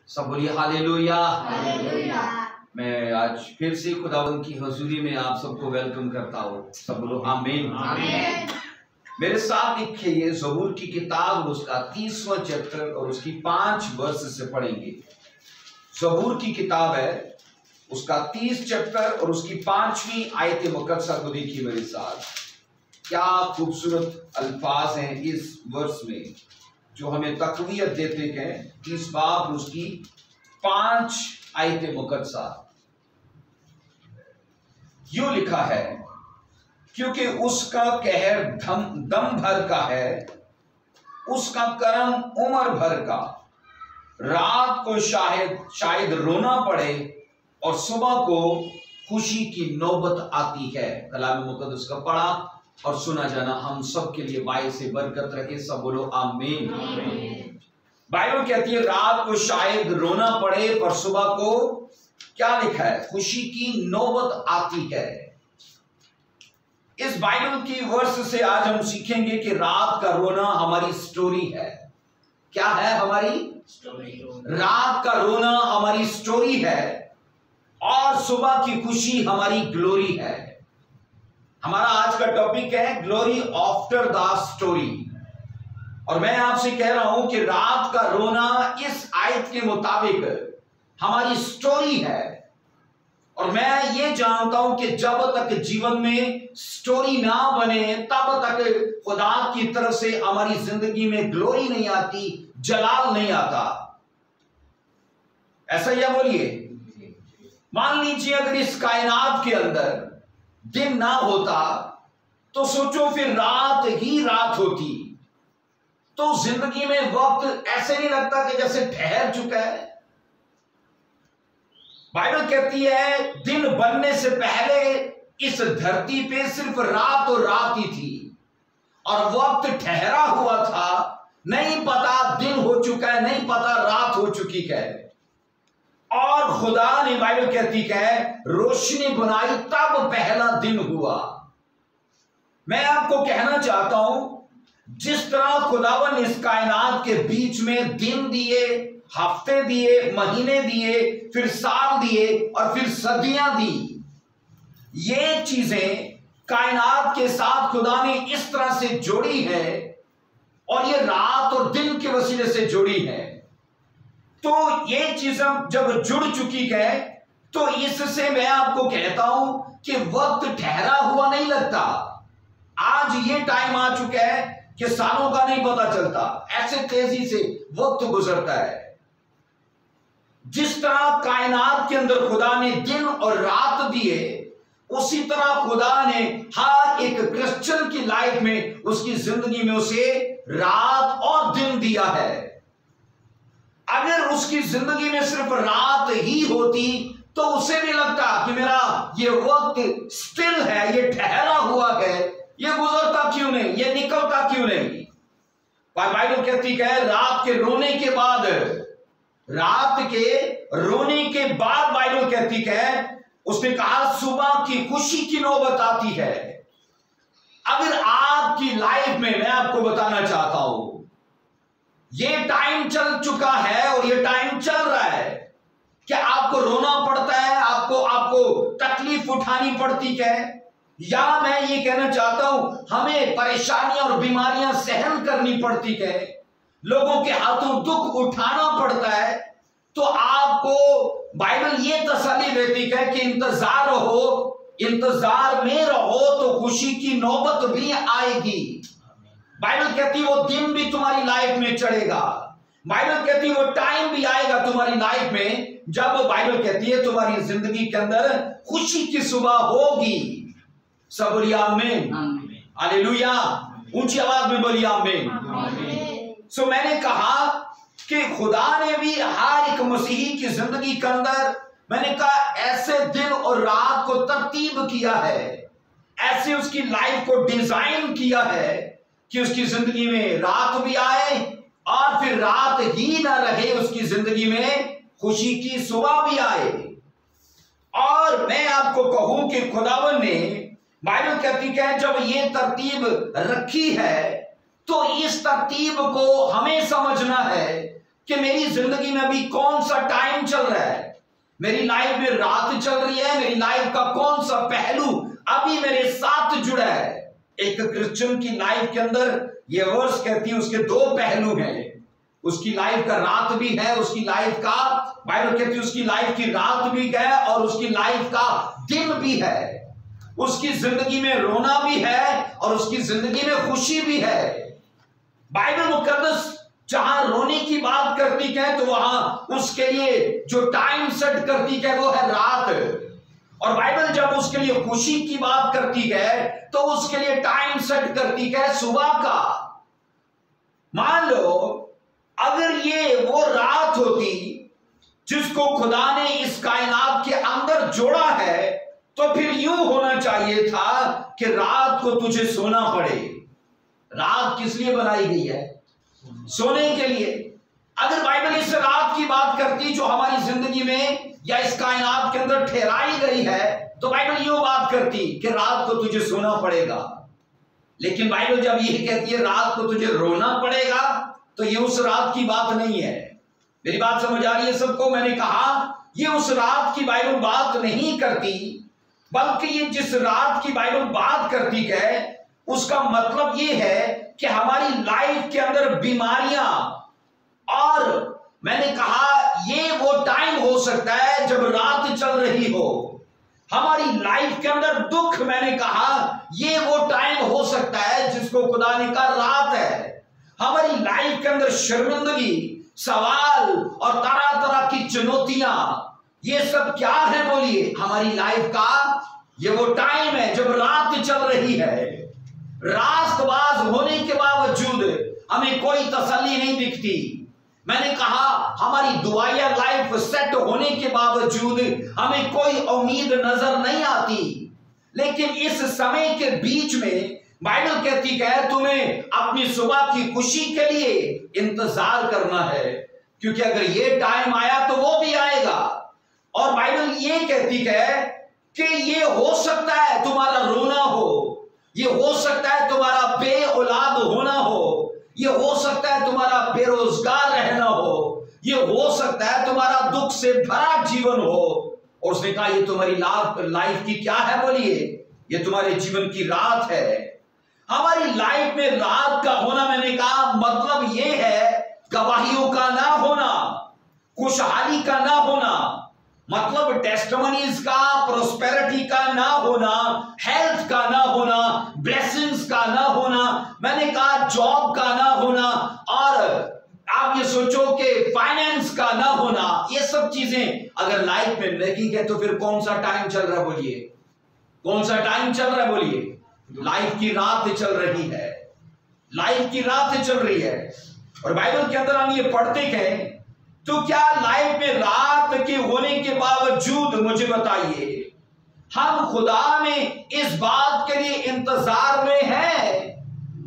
सब बोलिए hallelujah. Hallelujah. मैं आज फिर से खुदावंद की हजूरी में आप सबको वेलकम करता हूँ। सब बोलो आमीन। आमीन। मेरे साथ लिखिए ज़बूर की किताब उसका 30वां चैप्टर और उसकी 5 वर्ष से पढ़ेंगे। ज़बूर की किताब है उसका 30 चैप्टर और उसकी 5वीं आयत मुकद्दसा को देखिए मेरे साथ। क्या खूबसूरत अल्फाज हैं इस वर्ष में जो हमें तकवीयत देते हैं। 30 बाब उसकी 5 आयत मुकद्दसा। यूं लिखा है, क्योंकि उसका कहर दम भर का है, उसका करम उम्र भर का। रात को शायद रोना पड़े और सुबह को खुशी की नौबत आती है। कलाम मुकद्दस का पढ़ा और सुना जाना हम सब के लिए बाई से बरकत रहे। सब बोलो आमीन। बाइबल कहती है रात को शायद रोना पड़े पर सुबह को क्या लिखा है, खुशी की नौबत आती है। इस बाइबल की वर्ष से आज हम सीखेंगे कि रात का रोना हमारी स्टोरी है। क्या है हमारी स्टोरी? रात का रोना हमारी स्टोरी है और सुबह की खुशी हमारी ग्लोरी है। हमारा आज का टॉपिक है ग्लोरी आफ्टर द स्टोरी। और मैं आपसे कह रहा हूं कि रात का रोना इस आयत के मुताबिक हमारी स्टोरी है। और मैं ये जानता हूं कि जब तक जीवन में स्टोरी ना बने तब तक खुदा की तरफ से हमारी जिंदगी में ग्लोरी नहीं आती, जलाल नहीं आता। ऐसा या बोलिए। मान लीजिए अगर इस कायनात के अंदर दिन ना होता तो सोचो फिर रात ही रात होती तो जिंदगी में वक्त ऐसे नहीं लगता कि जैसे ठहर चुका है। बाइबल कहती है दिन बनने से पहले इस धरती पे सिर्फ रात और रात ही थी और वक्त ठहरा हुआ था। नहीं पता दिन हो चुका है, नहीं पता रात हो चुकी है। और खुदा ने बाइबल कहती है रोशनी बनाई तब पहला दिन हुआ। मैं आपको कहना चाहता हूं जिस तरह खुदावन इस कायनात के बीच में दिन दिए, हफ्ते दिए, महीने दिए, फिर साल दिए और फिर सदियां दी, ये चीजें कायनात के साथ खुदा ने इस तरह से जोड़ी है और ये रात और दिन के वसीले से जोड़ी है। तो ये चीजें जब जुड़ चुकी है तो इससे मैं आपको कहता हूं कि वक्त ठहरा हुआ नहीं लगता। आज ये टाइम आ चुका है कि सालों का नहीं पता चलता, ऐसे तेजी से वक्त गुजरता है। जिस तरह कायनात के अंदर खुदा ने दिन और रात दिए, उसी तरह खुदा ने हर एक क्रिश्चियन की लाइफ में, उसकी जिंदगी में उसे रात और दिन दिया है। अगर उसकी जिंदगी में सिर्फ रात ही होती तो उसे भी लगता कि मेरा ये वक्त स्टिल है, ये ठहरा हुआ है, ये गुजरता क्यों नहीं, ये निकलता क्यों नहीं। बाइबल कहती है रात के रोने के बाद, रात के रोने के बाद बाइबल कहती है उसने कहा सुबह की खुशी की नौबत आती है। अगर आपकी लाइफ में, मैं आपको बताना चाहता हूं, ये टाइम चल चुका है और ये टाइम चल रहा है, क्या आपको रोना पड़ता है, आपको तकलीफ उठानी पड़ती है, या मैं ये कहना चाहता हूं हमें परेशानियां और बीमारियां सहन करनी पड़ती है, लोगों के हाथों दुख उठाना पड़ता है, तो आपको बाइबल ये तसल्ली देती है कि इंतजार रहो, इंतजार में रहो तो खुशी की नौबत भी आएगी। बाइबल कहती है वो दिन भी तुम्हारी लाइफ में चढ़ेगा। बाइबल कहती है वो टाइम भी आएगा तुम्हारी लाइफ में जब बाइबल कहती है तुम्हारी जिंदगी के अंदर खुशी की सुबह होगी। सब बोलिए आमीन। हालेलुया। ऊंची आवाज में बोलिए आमीन। सो मैंने कहा कि खुदा ने भी हर एक मसीही की जिंदगी के अंदर, मैंने कहा ऐसे दिन और रात को तरतीब किया है, ऐसे उसकी लाइफ को डिजाइन किया है कि उसकी जिंदगी में रात भी आए और फिर रात ही ना रहे, उसकी जिंदगी में खुशी की सुबह भी आए। और मैं आपको कहूं कि खुदावन ने, बाइबल कहती है जब ये तरतीब रखी है तो इस तरतीब को हमें समझना है कि मेरी जिंदगी में अभी कौन सा टाइम चल रहा है, मेरी लाइफ में रात चल रही है, मेरी लाइफ का कौन सा पहलू अभी मेरे साथ जुड़ा है। एक क्रिश्चियन की लाइफ के अंदर ये वर्स कहती है उसके दो पहलू हैं, उसकी लाइफ का रात भी है, उसकी लाइफ का, बाइबल कहती है उसकी लाइफ की रात भी है और उसकी लाइफ का दिन भी है। उसकी जिंदगी में रोना भी है और उसकी जिंदगी में खुशी भी है। बाइबल मुकद्दस जहां रोने की बात करती है तो वहां उसके लिए जो टाइम सेट करती है वो है रात, और बाइबल जब उसके लिए खुशी की बात करती है तो उसके लिए टाइम सेट करती है सुबह का। मान लो अगर ये वो रात होती जिसको खुदा ने इस कायनात के अंदर जोड़ा है, तो फिर यूं होना चाहिए था कि रात को तुझे सोना पड़े। रात किस लिए बनाई गई है? सोने के लिए। अगर बाइबल इस रात की बात करती जो हमारी जिंदगी में या इस कायनात के अंदर ठहराई गई है, तो बाइबल यूं बात करती कि रात को तुझे सोना पड़ेगा। लेकिन बाइबल जब यही कहती है रात को तुझे रोना पड़ेगा, तो ये उस रात की बात नहीं है। मेरी बात समझ आ रही है सबको? मैंने कहा ये उस रात की बाइबल बात नहीं करती, बल्कि ये जिस रात की बाइबल बात करती है उसका मतलब ये है कि हमारी लाइफ के अंदर बीमारियां, और मैंने कहा ये वो टाइम हो सकता है जब रात चल रही हो। हमारी लाइफ के अंदर दुख, मैंने कहा ये वो टाइम हो सकता है जिसको खुदा ने कहा रात है। हमारी लाइफ के अंदर शर्मिंदगी, सवाल और तरह तरह की चुनौतियां, ये सब क्या है बोलिए? हमारी लाइफ का ये वो टाइम है जब रात चल रही है। रास्तबाज होने के बावजूद हमें कोई तसल्ली नहीं दिखती। मैंने कहा हमारी दुआया लाइफ सेट होने के बावजूद हमें कोई उम्मीद नजर नहीं आती। लेकिन इस समय के बीच में बाइबल कहती है तुम्हें अपनी सुबह की खुशी के लिए इंतजार करना है, क्योंकि अगर ये टाइम आया तो वो भी आएगा। और बाइबल ये कहती है कि ये हो सकता है तुम्हारा रोना हो, ये हो सकता है तुम्हारा बे औलाद होना हो, ये हो सकता है तुम्हारा बेरोजगार रहना हो, ये हो सकता है तुम्हारा दुख से भरा जीवन हो। और उसने कहा ये तुम्हारी लाइफ की क्या है बोलिए? ये तुम्हारे जीवन की रात है। हमारी लाइफ में रात का होना, मैंने कहा मतलब ये है गवाहियों का ना होना, खुशहाली का ना होना, मतलब टेस्टिमनीज का, प्रोस्पेरिटी का ना होना, हेल्थ का ना होना, ब्लेसिंग्स का ना होना, मैंने कहा जॉब का ना होना, और आप ये सोचो कि फाइनेंस का ना होना। ये सब चीजें अगर लाइफ में नहीं है तो फिर कौन सा टाइम चल रहा है बोलिए? कौन सा टाइम चल रहा है बोलिए? लाइफ की रात चल रही है, लाइफ की रात चल रही है। और बाइबल के अंदर हम ये पढ़ते हैं, तो क्या लाइफ में रात के होने के बावजूद मुझे बताइए हम खुदा में इस बात के लिए इंतजार में हैं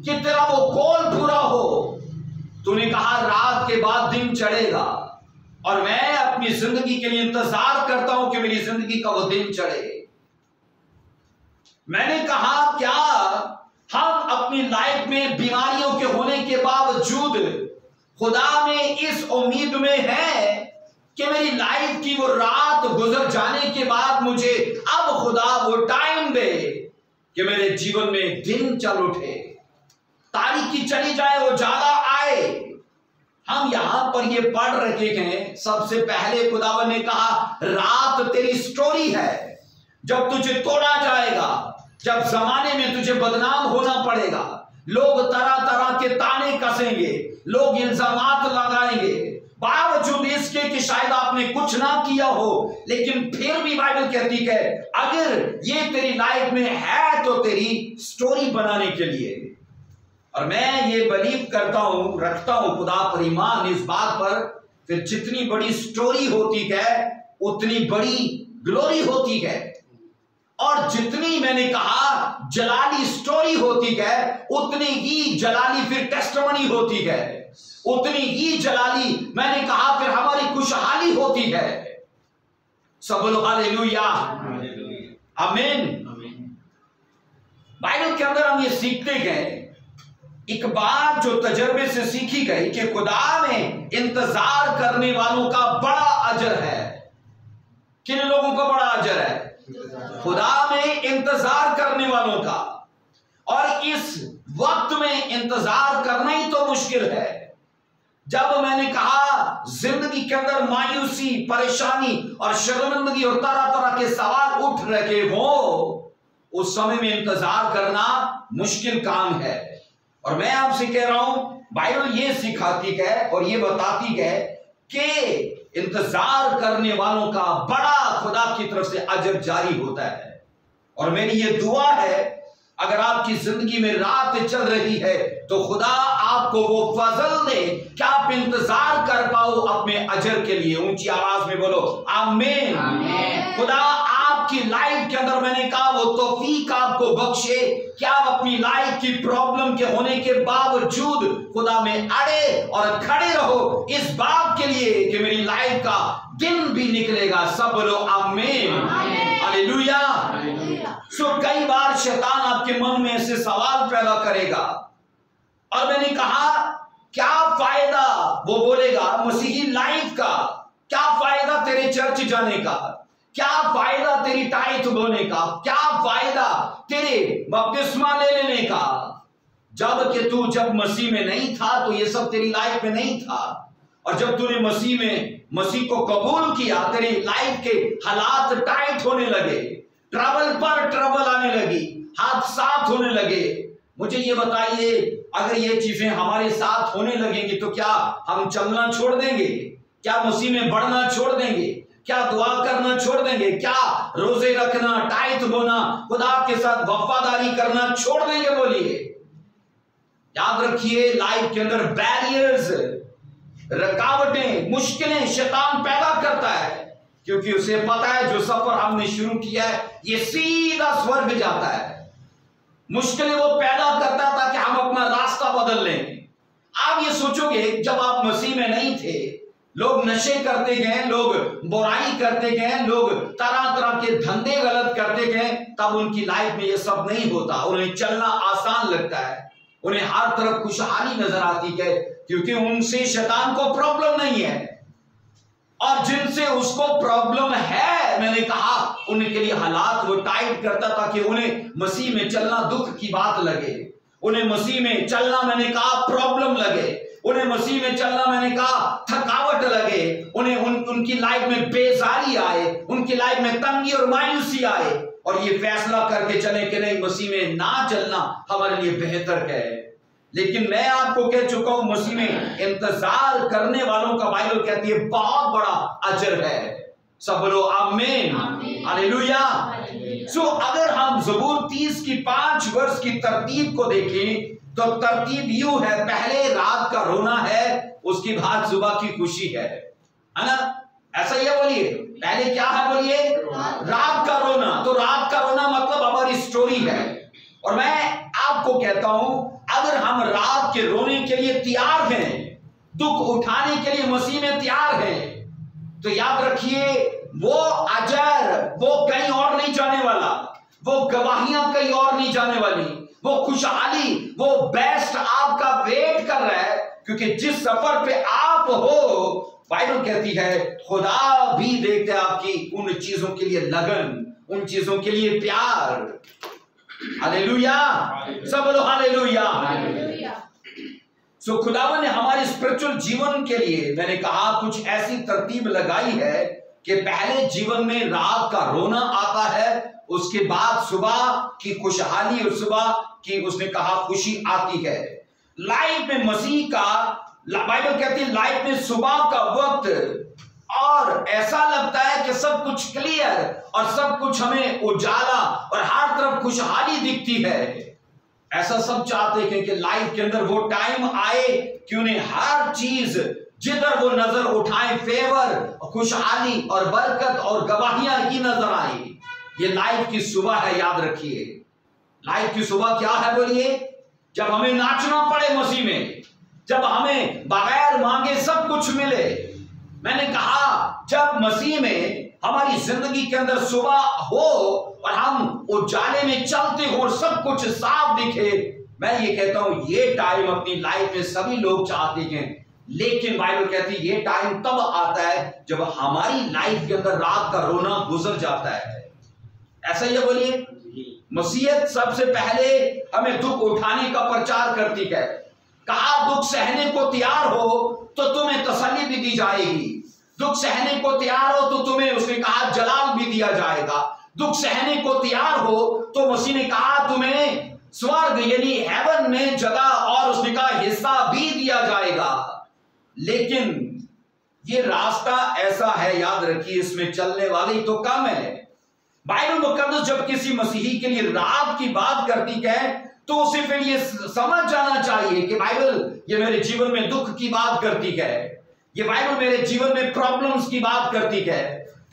कि तेरा वो कॉल पूरा हो। तूने कहा रात के बाद दिन चढ़ेगा, और मैं अपनी जिंदगी के लिए इंतजार करता हूं कि मेरी जिंदगी का वो दिन चढ़े। मैंने कहा क्या हम अपनी लाइफ में बीमारियों के होने के बावजूद खुदा में इस उम्मीद में है कि मेरी लाइफ की वो रात गुजर जाने के बाद मुझे अब खुदा वो टाइम दे कि मेरे जीवन में दिन चल उठे, तारीखी चली जाए, वो ज्यादा आए। हम यहां पर ये पढ़ रहे हैं, सबसे पहले खुदावन ने कहा रात तेरी स्टोरी है। जब तुझे तोड़ा जाएगा, जब जमाने में तुझे बदनाम होना पड़ेगा, लोग तरह तरह के ताने कसेंगे, लोग इल्जामात लगाएंगे, बावजूद इसके कि शायद आपने कुछ ना किया हो, लेकिन फिर भी बाइबल कहती है अगर ये तेरी लाइफ में है तो तेरी स्टोरी बनाने के लिए। और मैं ये बिलीव करता हूं, रखता हूं खुदा पर ईमान इस बात पर, फिर जितनी बड़ी स्टोरी होती है उतनी बड़ी ग्लोरी होती है, और जितनी मैंने कहा जलाली स्टोरी होती है उतनी ही जलाली फिर टेस्टिमनी होती है, उतनी ही जलाली मैंने कहा फिर हमारी खुशहाली होती है। सब लोग हालेलुया, आमीन। बाइबल के अंदर हम ये सीखते गए एक बात जो तजर्बे से सीखी गई कि खुदा में इंतजार करने वालों का बड़ा अजर है। किन लोगों का बड़ा अजर है? खुदा में इंतजार करने वालों का। और इस वक्त में इंतजार करना ही तो मुश्किल है। जब मैंने कहा जिंदगी के अंदर मायूसी, परेशानी और शर्मिंदगी और तरह तरह के सवाल उठ रहे हो, उस समय में इंतजार करना मुश्किल काम है। और मैं आपसे कह रहा हूं, बाइबल ये सिखाती है और ये बताती है कि इंतजार करने वालों का बड़ा खुदा की तरफ से अजर जारी होता है। और मेरी ये दुआ है, अगर आपकी जिंदगी में रात चल रही है तो खुदा आपको वो फजल दे कि आप इंतजार कर पाओ अपने अजर के लिए। ऊंची आवाज में बोलो आमीन। खुदा आपकी लाइफ के अंदर, मैंने कहा, वो तौफीक आपको बख्शे कि आप अपनी लाइफ की प्रॉब्लम के होने के बावजूद खुदा में अड़े और खड़े रहो इस बात के लिए कि मेरी लाइफ का दिन भी निकलेगा। सब बोलो आमीन, हालेलुया। सो कई बार शैतान आपके मन में ऐसे सवाल पैदा करेगा और मैंने कहा क्या फायदा, वो बोलेगा, मसीही लाइफ का क्या फायदा तेरे चर्च जाने का, क्या फायदा तेरी टाइट बोने का, क्या फायदा तेरे बपतिस्मा ले लेने का, जबकि तू जब मसीह में नहीं था तो ये सब तेरी लाइफ में नहीं था। और जब तूने मसीह को कबूल किया, तेरी लाइफ के हालात टाइट होने लगे, ट्रबल पर ट्रबल आने लगी, हादसात होने लगे। मुझे ये बताइए, अगर ये चीजें हमारे साथ होने लगेंगी तो क्या हम चलना छोड़ देंगे? क्या मसीह में बढ़ना छोड़ देंगे? क्या दुआ करना छोड़ देंगे? क्या रोजे रखना, टाइट बोना, खुदा के साथ वफादारी करना छोड़ देंगे? बोलिए। याद रखिए, लाइफ के अंदर बैरियर्स, रुकावटें, मुश्किलें शैतान पैदा करता है, क्योंकि उसे पता है जो सफर हमने शुरू किया है ये सीधा स्वर्ग जाता है। मुश्किलें वो पैदा करता है ताकि हम अपना रास्ता बदल लें। आप ये सोचोगे, जब आप मसीह में नहीं थे, लोग नशे करते गए, लोग बुराई करते गए, लोग तरह तरह के धंधे गलत करते गए, तब उनकी लाइफ में ये सब नहीं होता। उन्हें चलना आसान लगता है, उन्हें हर तरफ खुशहाली नजर आती है, क्योंकि उनसे शैतान को प्रॉब्लम नहीं है। और जिनसे उसको प्रॉब्लम है, मैंने कहा, उनके लिए हालात वो टाइट करता ताकि उन्हें मसीह में चलना दुख की बात लगे, उन्हें मसीह में चलना, मैंने कहा, प्रॉब्लम लगे, उन्हें मसीह में चलना, मैंने कहा, थकावट लगे, उन्हें उनकी लाइफ में बेजारी आए, उनकी लाइफ में तंगी और मायूसी आए, और ये फैसला करके चले कि नहीं, मसीह में ना चलना हमारे लिए बेहतर है। लेकिन मैं आपको कह चुका हूं, मसीह में इंतजार करने वालों का बाइबल कहती है बहुत बड़ा अजर है। सब बोलो आमीन, हालेलुया। सो अगर हम ज़बूर 30 की 5 वर्ष की तरतीब को देखें तो तरतीब यूं है, पहले रात का रोना है, उसके बाद सुबह की खुशी है ना? ऐसा ही है, बोलिए। पहले क्या है, बोलिए? रात का रोना। तो रात का रोना मतलब हमारी स्टोरी है। और मैं आपको कहता हूं, अगर हम रात के रोने के लिए तैयार हैं, दुख उठाने के लिए मसीह में तैयार हैं, तो याद रखिए वो अजर वो कहीं और नहीं जाने वाला, वो गवाहियां कहीं और नहीं जाने वाली, वो खुशहाली, वो बेस्ट आपका वेट कर रहा है। क्योंकि जिस सफर पे आप हो, बाइबल कहती है खुदा भी देखते आपकी उन चीजों के लिए लगन, उन चीजों के लिए प्यार। हालेलुया, सब बोलो हालेलुया। सो खुदावन ने हमारे स्पिरिचुअल जीवन के लिए, मैंने कहा, कुछ ऐसी तरतीब लगाई है कि पहले जीवन में रात का रोना आता है, उसके बाद सुबह की खुशहाली और सुबह की, उसने कहा, खुशी आती है। लाइफ में मसीह का, बाइबल कहती है लाइफ में सुबह का वक्त और ऐसा लगता है कि सब कुछ क्लियर और सब कुछ हमें उजाला और हर तरफ खुशहाली दिखती है। ऐसा सब चाहते हैं कि लाइफ के अंदर वो टाइम आए कि उन्हें हर चीज जिधर वो नजर उठाए फेवर, खुशहाली और बरकत और गवाहियां ही नजर आए। ये लाइफ की सुबह है, याद रखिए। लाइफ की सुबह क्या है, बोलिए? जब हमें नाचना पड़े मसीह में, जब हमें बगैर मांगे सब कुछ मिले। मैंने कहा, जब मसीह में हमारी जिंदगी के अंदर सुबह हो और हम उजाले में चलते हो और सब कुछ साफ दिखे, मैं ये कहता हूं ये टाइम अपनी लाइफ में सभी लोग चाहते हैं, लेकिन बाइबल कहती है ये टाइम तब आता है जब हमारी लाइफ के अंदर रात का रोना गुजर जाता है। ऐसा ही बोलिए। मसीहत सबसे पहले हमें दुख उठाने का प्रचार करती है। कहा दुख सहने को तैयार हो तो तुम्हें तसल्ली भी दी जाएगी, दुख सहने को तैयार हो तो तुम्हें, उसने कहा, जलाल भी दिया जाएगा। दुख सहने को तैयार हो तो मसीह ने कहा तुम्हें स्वर्ग यानी हेवन में जगह और उसने कहा हिस्सा भी दिया जाएगा। लेकिन ये रास्ता ऐसा है, याद रखिए, इसमें चलने वाले तो कम है। बाइबल मुकद्दस जब किसी मसीही के लिए रात की बात करती है तो उसे फिर ये समझ जाना चाहिए कि बाइबल ये मेरे जीवन में दुख की बात करती है, ये बाइबल मेरे जीवन में प्रॉब्लम्स की बात करती है,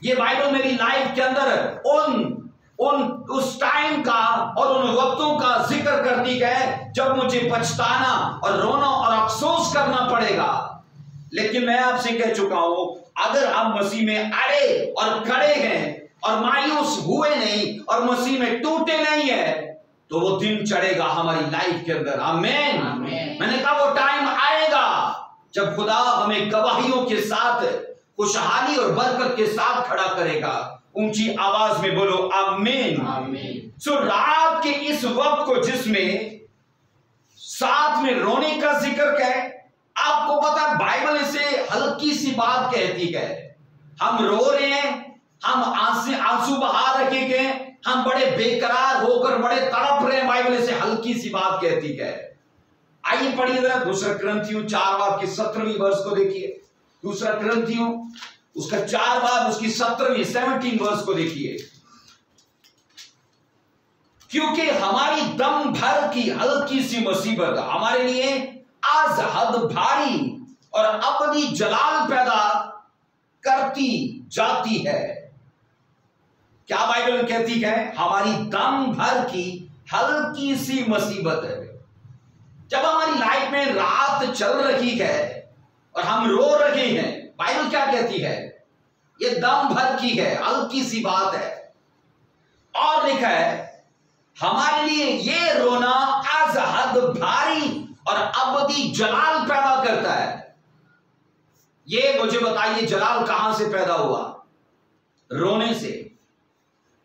ये बाइबल मेरी लाइफ के अंदर उस टाइम का और उन वक्तों का जिक्र करती है जब मुझे पछताना और रोना और अफसोस करना पड़ेगा। लेकिन मैं आपसे कह चुका हूं, अगर हम मसीह में अड़े और खड़े हैं और मायूस हुए नहीं और मसीह में टूटे नहीं है तो वो दिन चढ़ेगा हमारी लाइफ के अंदर। आमीन। मैंने कहा वो टाइम आएगा जब खुदा हमें गवाहियों के साथ खुशहाली और बरकत के साथ खड़ा करेगा। ऊंची आवाज में बोलो आमीन। सो रात के इस वक्त को जिसमें साथ में रोने का जिक्र है, आपको पता बाइबल इसे हल्की सी बात कहती है। हम रो रहे हैं, हम आंसू बहा रखे गए, हम बड़े बेकरार होकर बड़े तड़प रहे हैं, बाइबल इसे हल्की सी बात कहती है। आइए पढ़िए जरा दूसरा कुरिन्थियों 4 की 17वीं वर्ष को देखिए। दूसरा कुरिन्थियों उसका 4 उसकी 17 वर्ष को देखिए। क्योंकि हमारी दम भर की हल्की सी मुसीबत हमारे लिए आज हद भारी और अपनी जलाल पैदा करती जाती है। क्या बाइबल कहती है? हमारी दम भर की हल्की सी मुसीबत है। जब हमारी लाइफ में रात चल रही है और हम रो रहे हैं, बाइबल क्या कहती है? ये दम भर की है, हल्की सी बात है। और लिखा है हमारे लिए ये रोना आज हद भारी और अबदी जलाल पैदा करता है। ये मुझे बताइए जलाल कहां से पैदा हुआ? रोने से।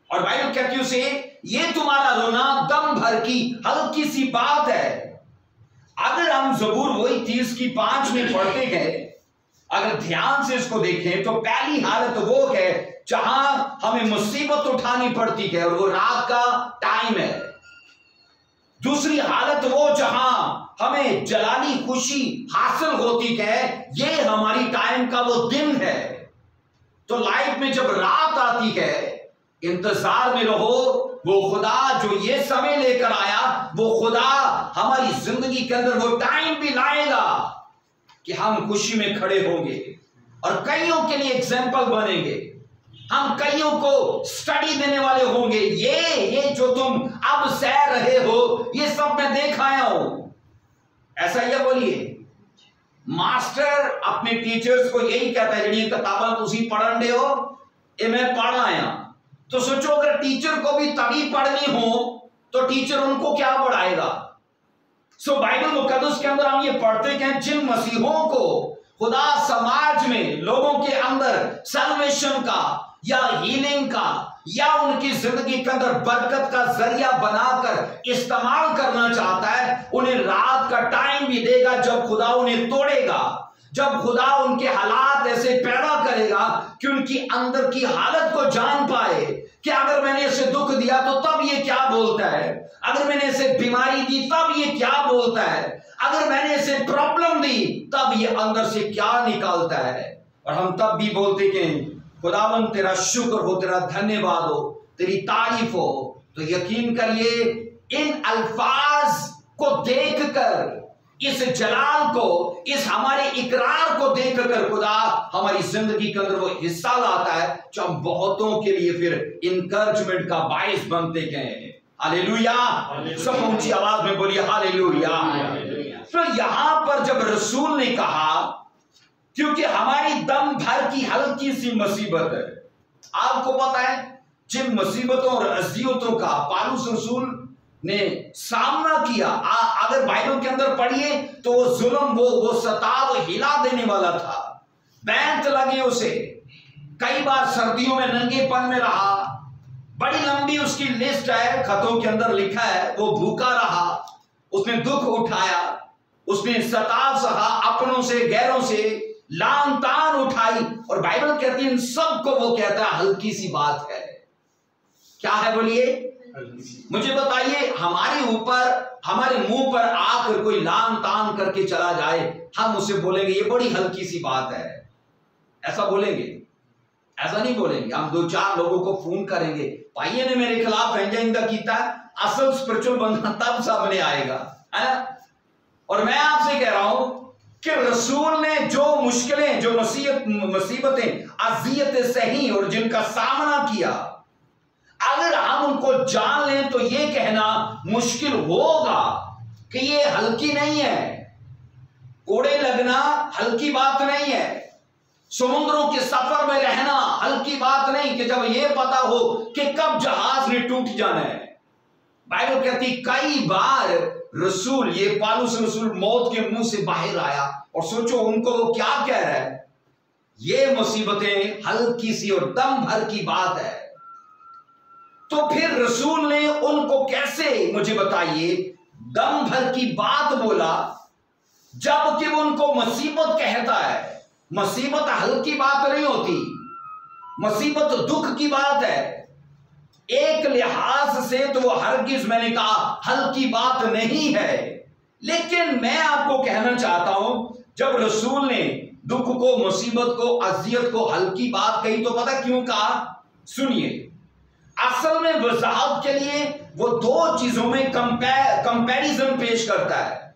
और बाइबल कहती है उसे ये तुम्हारा रोना दम भर की हल्की सी बात है। अगर हम जबूर वही 30:5 में पढ़ते हैं, अगर ध्यान से इसको देखें तो पहली हालत वो है जहां हमें मुसीबत उठानी पड़ती है और वो रात का टाइम है। दूसरी हालत वो जहां हमें जलाली खुशी हासिल होती है, ये हमारी टाइम का वो दिन है। तो लाइफ में जब रात आती है, इंतजार में रहो, वो खुदा जो ये समय लेकर आया, वो खुदा हमारी जिंदगी के अंदर वो टाइम भी लाएगा कि हम खुशी में खड़े होंगे और कईयों के लिए एग्जाम्पल बनेंगे। हम कईयों को स्टडी देने वाले होंगे। ये जो तुम अब सह रहे हो, ये सब मैं देख आया हूं। ऐसा ही बोलिए। मास्टर अपने टीचर्स को यही कहता है, जड़ी किताबा तुसी पढ़न दे हो, ये मैं पढ़ आया। तो सोचो अगर टीचर को भी तभी पढ़नी हो तो टीचर उनको क्या पढ़ाएगा? सो बाइबल मुकद्दस के अंदर हम ये पढ़ते हैं जिन मसीहों को खुदा समाज में लोगों के अंदर सल्वेशन का या हीलिंग का या उनकी जिंदगी के अंदर बरकत का जरिया बनाकर इस्तेमाल करना चाहता है, उन्हें रात का टाइम भी देगा जब खुदा उन्हें तोड़ेगा, जब खुदा उनके हालात ऐसे पैदा करेगा कि उनकी अंदर की हालत को जान पाए कि अगर मैंने इसे दुख दिया तो तब ये क्या बोलता है, अगर मैंने इसे बीमारी दी तब ये क्या बोलता है, अगर मैंने इसे प्रॉब्लम दी तब ये अंदर से क्या निकालता है। और हम तब भी बोलते कि खुदावन तेरा शुक्र हो, तेरा धन्यवाद हो, तेरी तारीफ हो। तो यकीन करिए इन अल्फाज को देखकर, इस जलाल को, इस हमारे इकरार को देखकर खुदा हमारी जिंदगी के अंदर वो हिस्सा लाता है जो हम बहुतों के लिए फिर इनकरेजमेंट का बायस बनते गए। हालेलुया। सब ऊंची आवाज में बोलिए हालेलुया। तो यहां पर जब रसूल ने कहा क्योंकि हमारी दम भर की हल्की सी मुसीबत है, आपको पता है जिन मुसीबतों और अज़ियतों का पालूस रसूल ने सामना किया। अगर बाइबल के अंदर पढ़िए तो वो जुल्म, वो सताव हिला देने वाला था। बैंत लगे उसे, कई बार सर्दियों में नंगेपन में रहा, बड़ी लंबी उसकी लिस्ट है, खतों के अंदर लिखा है। वो भूखा रहा, उसने दुख उठाया, उसने सताव सहा, अपनों से गैरों से लान तान उठाई, और बाइबल कहती है इन सब को वो कहता है हल्की सी बात है। क्या है बोलिए? मुझे बताइए, हमारे ऊपर, हमारे मुंह पर आकर कोई लान तान करके चला जाए, हम उसे बोलेंगे ये बड़ी हल्की सी बात है, ऐसा बोलेंगे? ऐसा नहीं बोलेंगे। हम 2-4 लोगों को फोन करेंगे, भाइयों ने मेरे खिलाफ रंजाइंदा किया, असल स्पिरिचुअल बंदा तब सामने आएगा, है? और मैं आपसे कह रहा हूं कि रसूल ने जो मुश्किलें, जो मुसीबतें, अज़ियतें सही और जिनका सामना किया, अगर हम उनको जान लें तो ये कहना मुश्किल होगा कि ये हल्की नहीं है। कोड़े लगना हल्की बात नहीं है, समुद्रों के सफर में रहना हल्की बात नहीं, कि जब ये पता हो कि कब जहाज ने टूट जाना है। बाइबल कहती कई बार रसूल, ये पालूस रसूल मौत के मुंह से बाहर आया, और सोचो उनको वो क्या कह रहा है, ये मुसीबतें हल्की सी और दम भर की बात है। तो फिर रसूल ने उनको कैसे, मुझे बताइए, दम भर की बात बोला, जबकि वो उनको मुसीबत कहता है। मुसीबत हल्की बात नहीं होती, मुसीबत दुख की बात है। एक लिहाज से तो वो हरगिज, मैंने कहा, हल्की बात नहीं है। लेकिन मैं आपको कहना चाहता हूं, जब रसूल ने दुख को, मुसीबत को, अजियत को हल्की बात कही, तो पता क्यों कहा? सुनिए, असल में वजाहत के लिए वो 2 चीजों में कंपैरिजन पेश करता है,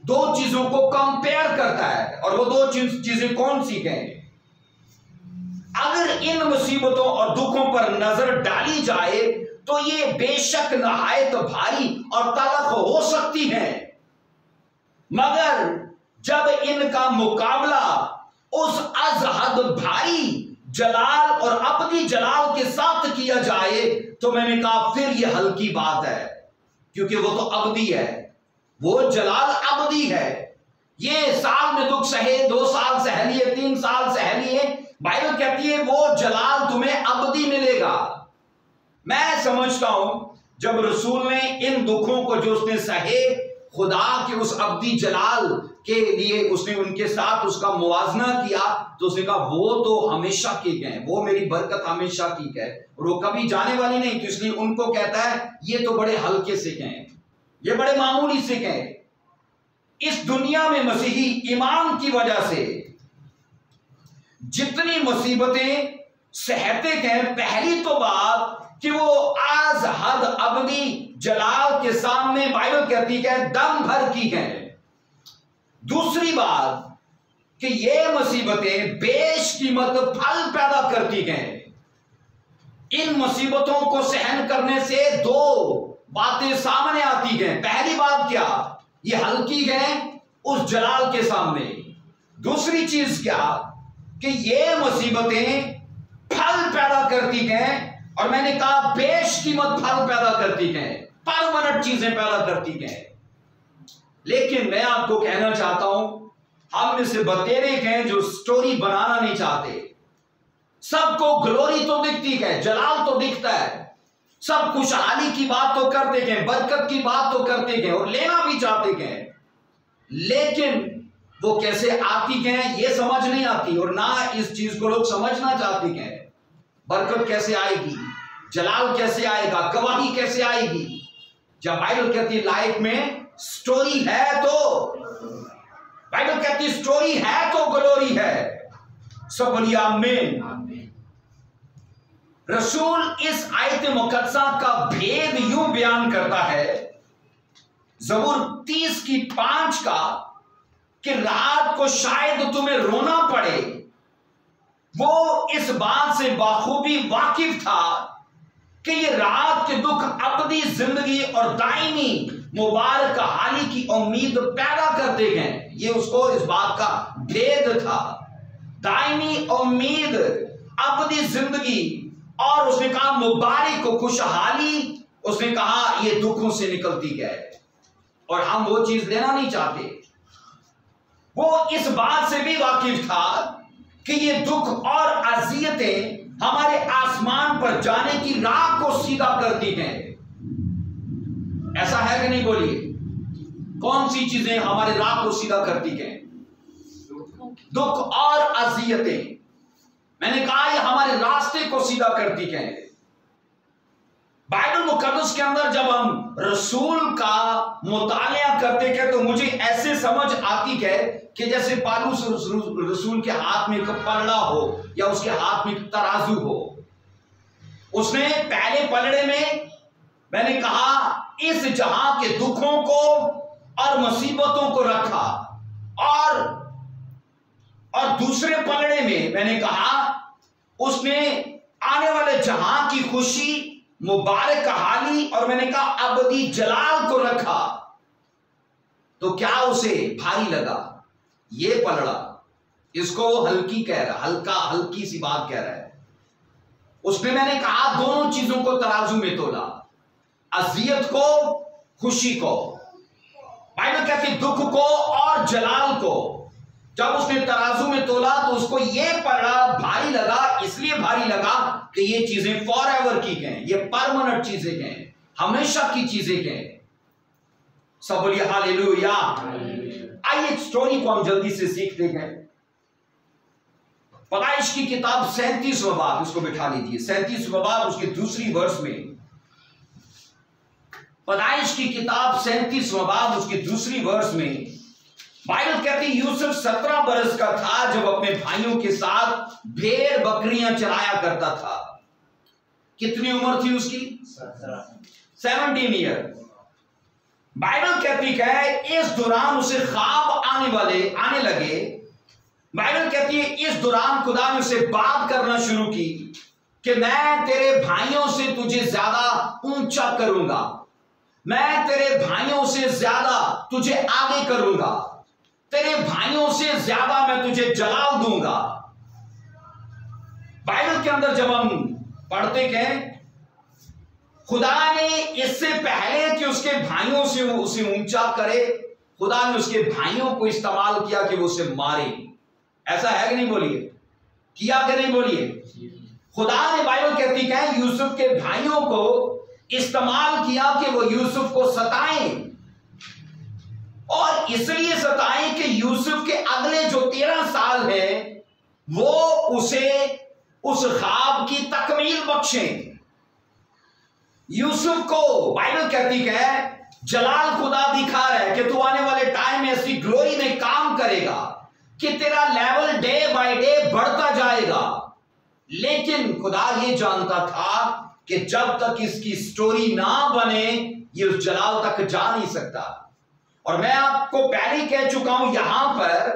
2 चीजों को कंपेयर करता है। और वो 2 चीजें कौन सी कहें? अगर इन मुसीबतों और दुखों पर नजर डाली जाए तो ये बेशक नहायत भारी और तलख हो सकती हैं, मगर जब इनका मुकाबला उस अज़हद भारी जलाल और अबदी जलाल के साथ किया जाए तो मैंने कहा फिर ये हल्की बात है, क्योंकि वो तो अबदी है, वो जलाल अबदी है। ये साल में दुख सहे, 2 साल सह लिए, 3 साल सह लिए, बाइबल कहती है वो जलाल तुम्हें अबदी मिलेगा। मैं समझता हूं जब रसूल ने इन दुखों को जो उसने सहे, खुदा के उस अबदी जलाल के लिए उसने उनके साथ उसका मुवाजना किया, तो उसने कहा वो तो हमेशा की गए, वो मेरी बरकत हमेशा की है और वो कभी जाने वाली नहीं। तो इसलिए उनको कहता है ये तो बड़े हल्के से गए, ये बड़े मामूली से गए। इस दुनिया में मसीही ईमान की वजह से जितनी मुसीबतें सहते गए, पहली तो बात कि वो आज हद अबदी जलाल के सामने बाइबल कहती है दम भर की हैं। दूसरी बात कि ये मुसीबतें बेशकीमत फल पैदा करती हैं। इन मुसीबतों को सहन करने से 2 बातें सामने आती हैं। पहली बात क्या? ये हल्की है उस जलाल के सामने। दूसरी चीज क्या? कि ये मुसीबतें फल पैदा करती हैं, और मैंने कहा बेशकीमत फल पैदा करती हैं, परमानेंट चीजें पैदा करती हैं। लेकिन मैं आपको कहना चाहता हूं, हम में से बतेरे हैं जो स्टोरी बनाना नहीं चाहते। सबको ग्लोरी तो दिखती है, जलाल तो दिखता है, सब खुशहाली की बात तो करते हैं, बरकत की बात तो करते हैं और लेना भी चाहते हैं, लेकिन वो कैसे आती है ये समझ नहीं आती, और ना इस चीज को लोग समझना चाहते हैं। बरकत कैसे आएगी, जलाल कैसे आएगा, गवाही कैसे आएगी? जब बाइबल कहती है लाइफ में स्टोरी है, तो बाइबल कहती है स्टोरी है तो ग्लोरी है। सब बोलिए आमीन। रसूल इस आयत मुकद्दसा का भेद यूं बयान करता है, ज़बूर 30:5 का, कि रात को शायद तुम्हें रोना पड़े। वो इस बात से बाखूबी वाकिफ था कि ये रात के दुख अबदी जिंदगी और दायमी मुबारक हाली की उम्मीद पैदा करते हैं। ये उसको इस बात का भेद था, दायमी उम्मीद, अबदी जिंदगी, और उसने कहा मुबारक को खुशहाली उसने कहा ये दुखों से निकलती है और हम वो चीज लेना नहीं चाहते। वो इस बात से भी वाकिफ था कि ये दुख और अजियतें हमारे आसमान पर जाने की राह को सीधा करती हैं। ऐसा है कि नहीं, बोलिए। कौन सी चीजें हमारे राह को सीधा करती हैं? दुख और अजियतें। मैंने कहा ये हमारे रास्ते को सीधा करती हैं। बाइबल मुकद्दस के अंदर जब हम रसूल का मुतालिया करते हैं तो मुझे ऐसे समझ आती है कि जैसे पालूस रसूल के हाथ में एक पलड़ा हो या उसके हाथ में एक तराजू हो। उसने पहले पलड़े में, मैंने कहा, इस जहां के दुखों को और मुसीबतों को रखा और दूसरे पलड़े में मैंने कहा उसने आने वाले जहां की खुशी, मुबारक हाली और मैंने कहा अबदी जलाल को रखा। तो क्या उसे भारी लगा? ये पलड़ा, इसको हल्की कह रहा, हल्की सी बात कह रहा है। उसने, मैंने कहा, दोनों चीजों को तराजू में तोला, अजियत को, खुशी को। बाइबल कहती दुख को और जलाल को। जब उसने तराजू में तोला तो उसको ये पलड़ा भारी लगा। इसलिए भारी लगा कि ये चीजें फॉरएवर की हैं, ये परमानेंट चीजें हैं, हमेशा की चीजें हैं। सब बोलिए हालेलुया। आइए एक स्टोरी को हम जल्दी से सीखते हैं। पैदाइश की किताब 37वां बाब, इसको बिठा लीजिए, 37वां बाब उसके दूसरी वर्ष में। पैदाइश की किताब 37वां बाब उसके दूसरी वर्ष में बाइबल कहती यूसुफ 17 बरस का था जब अपने भाइयों के साथ भेड़ बकरियां चराया करता था। कितनी उम्र थी उसकी? 17 ईयर। बाइबल कहती है इस दौरान उसे ख्वाब आने लगे। बाइबल कहती है इस दौरान खुदा ने उसे बात करना शुरू की कि मैं तेरे भाइयों से तुझे ज्यादा ऊंचा करूंगा, मैं तेरे भाइयों से ज्यादा तुझे आगे करूंगा, तेरे भाइयों से ज्यादा मैं तुझे जलाल दूंगा। बाइबल के अंदर जब हम पढ़ते हैं खुदा ने इससे पहले कि उसके भाइयों से वो उसे ऊंचा करे, खुदा ने उसके भाइयों को इस्तेमाल किया कि वो उसे मारे। ऐसा है कि नहीं, बोलिए। किया कि नहीं, बोलिए। खुदा ने, बाइबल कहती है, यूसुफ के भाइयों को इस्तेमाल किया कि वो यूसुफ को सताएं, और इसलिए सताएं कि यूसुफ के अगले जो 13 साल है वो उसे उस ख्वाब की तकमील बख्शें। यूसुफ को बाइबल कहती है जलाल खुदा दिखा रहा है कि तू आने वाले टाइम में ऐसी ग्लोरी में काम करेगा कि तेरा लेवल डे बाय डे बढ़ता जाएगा। लेकिन खुदा ये जानता था कि जब तक इसकी स्टोरी ना बने ये उस जलाल तक जा नहीं सकता। और मैं आपको पहले कह चुका हूं यहां पर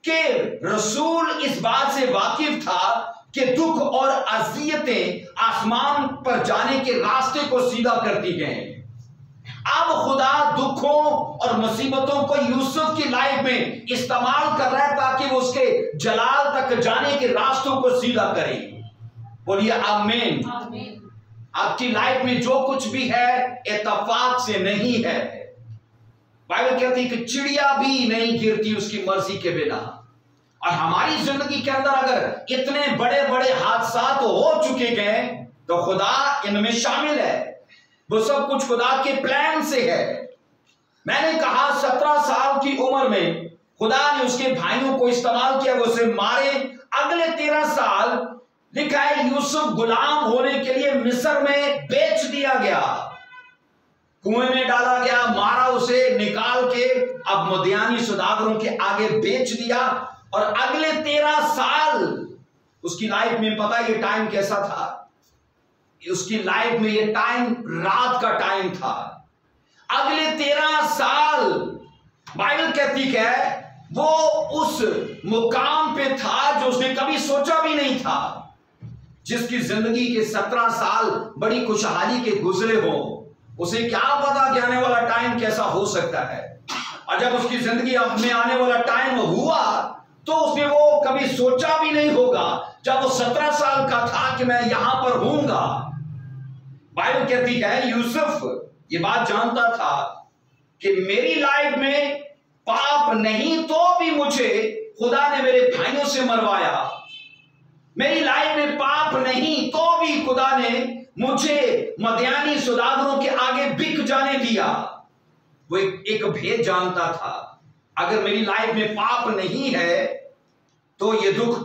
कि रसूल इस बात से वाकिफ था कि दुख और अजियतें आसमान पर जाने के रास्ते को सीधा करती हैं। अब खुदा दुखों और मुसीबतों को यूसुफ की लाइफ में इस्तेमाल कर रहा है ताकि वो उसके जलाल तक जाने के रास्तों को सीधा करे। बोलिए आमीन। आपकी लाइफ में जो कुछ भी है इत्तेफाक से नहीं है। बाइबल कहती है कि चिड़िया भी नहीं गिरती उसकी मर्जी के बिना। और हमारी जिंदगी के अंदर अगर इतने बड़े बड़े हादसा तो हो चुके हैं तो खुदा इनमें शामिल है। वो सब कुछ खुदा के प्लान से है। मैंने कहा 17 साल की उम्र में खुदा ने उसके भाइयों को इस्तेमाल किया, वो उसे मारे। अगले 13 साल लिखा है यूसुफ गुलाम होने के लिए मिस्र में बेच दिया गया, कुएं में डाला गया, मारा उसे, निकाल के अब मदियानी सौदागरों के आगे बेच दिया। और अगले 13 साल उसकी लाइफ में, पता ये टाइम कैसा था? उसकी लाइफ में ये टाइम रात का टाइम था। अगले 13 साल बाइबल कहती है वो उस मुकाम पे था जो उसने कभी सोचा भी नहीं था। जिसकी जिंदगी के 17 साल बड़ी खुशहाली के गुजरे हो, उसे क्या पता कि आने वाला टाइम कैसा हो सकता है। और जब उसकी जिंदगी में आने वाला टाइम हुआ तो उसने वो कभी सोचा भी नहीं होगा जब वो 17 साल का था कि मैं यहां पर हूंगा। बाइबल कहती है यूसुफ ये बात जानता था कि मेरी लाइफ में पाप नहीं तो भी मुझे खुदा ने मेरे भाइयों से मरवाया, मेरी लाइफ में पाप नहीं तो भी खुदा ने मुझे मदियानी सौदागरों के आगे बिक जाने दिया। वो एक भेद जानता था, अगर मेरी लाइफ में पाप नहीं है तो ये दुख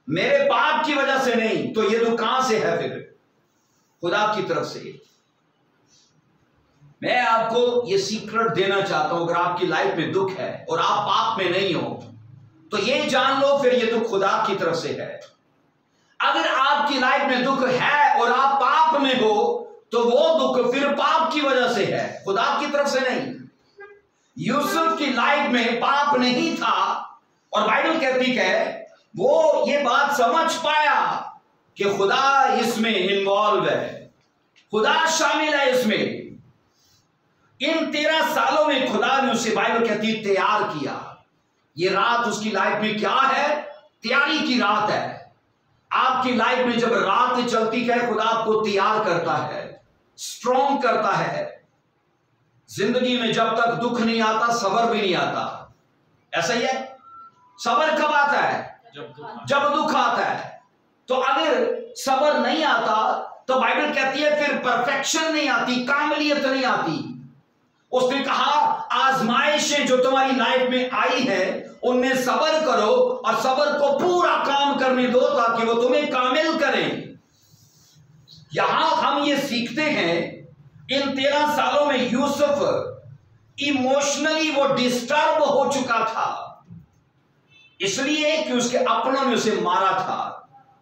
मेरे पाप की वजह से नहीं, तो ये दुख कहां से है? फिर खुदा की तरफ से। मैं आपको ये सीक्रेट देना चाहता हूं, अगर आपकी लाइफ में दुख है और आप पाप में नहीं हो तो ये जान लो फिर ये दुख खुदा की तरफ से है। अगर आपकी लाइफ में दुख है और आप पाप में हो तो वो दुख फिर पाप की वजह से है, खुदा की तरफ से नहीं। यूसुफ की लाइफ में पाप नहीं था और बाइबल कहती है वो ये बात समझ पाया कि खुदा इसमें इन्वॉल्व है, खुदा शामिल है इसमें। इन 13 सालों में खुदा ने उसे बाइबल कहती तैयार किया। ये रात उसकी लाइफ में क्या है? तैयारी की रात है। आपकी लाइफ में जब रात चलती है खुदा आपको तैयार करता है, स्ट्रॉन्ग करता है। जिंदगी में जब तक दुख नहीं आता सबर भी नहीं आता, ऐसा ही है। सबर कब आता है? जब दुख आता है। तो अगर सबर नहीं आता तो बाइबल कहती है फिर परफेक्शन नहीं आती, कामलियत नहीं आती। उसने कहा आजमाइशें जो तुम्हारी लाइफ में आई है उनमें सबर करो और सबर को पूरा काम करने दो ताकि वो तुम्हें कामिल करें। यहां हम ये सीखते हैं इन 13 सालों में यूसुफ इमोशनली वो डिस्टर्ब हो चुका था, इसलिए कि उसके अपनों ने उसे मारा था,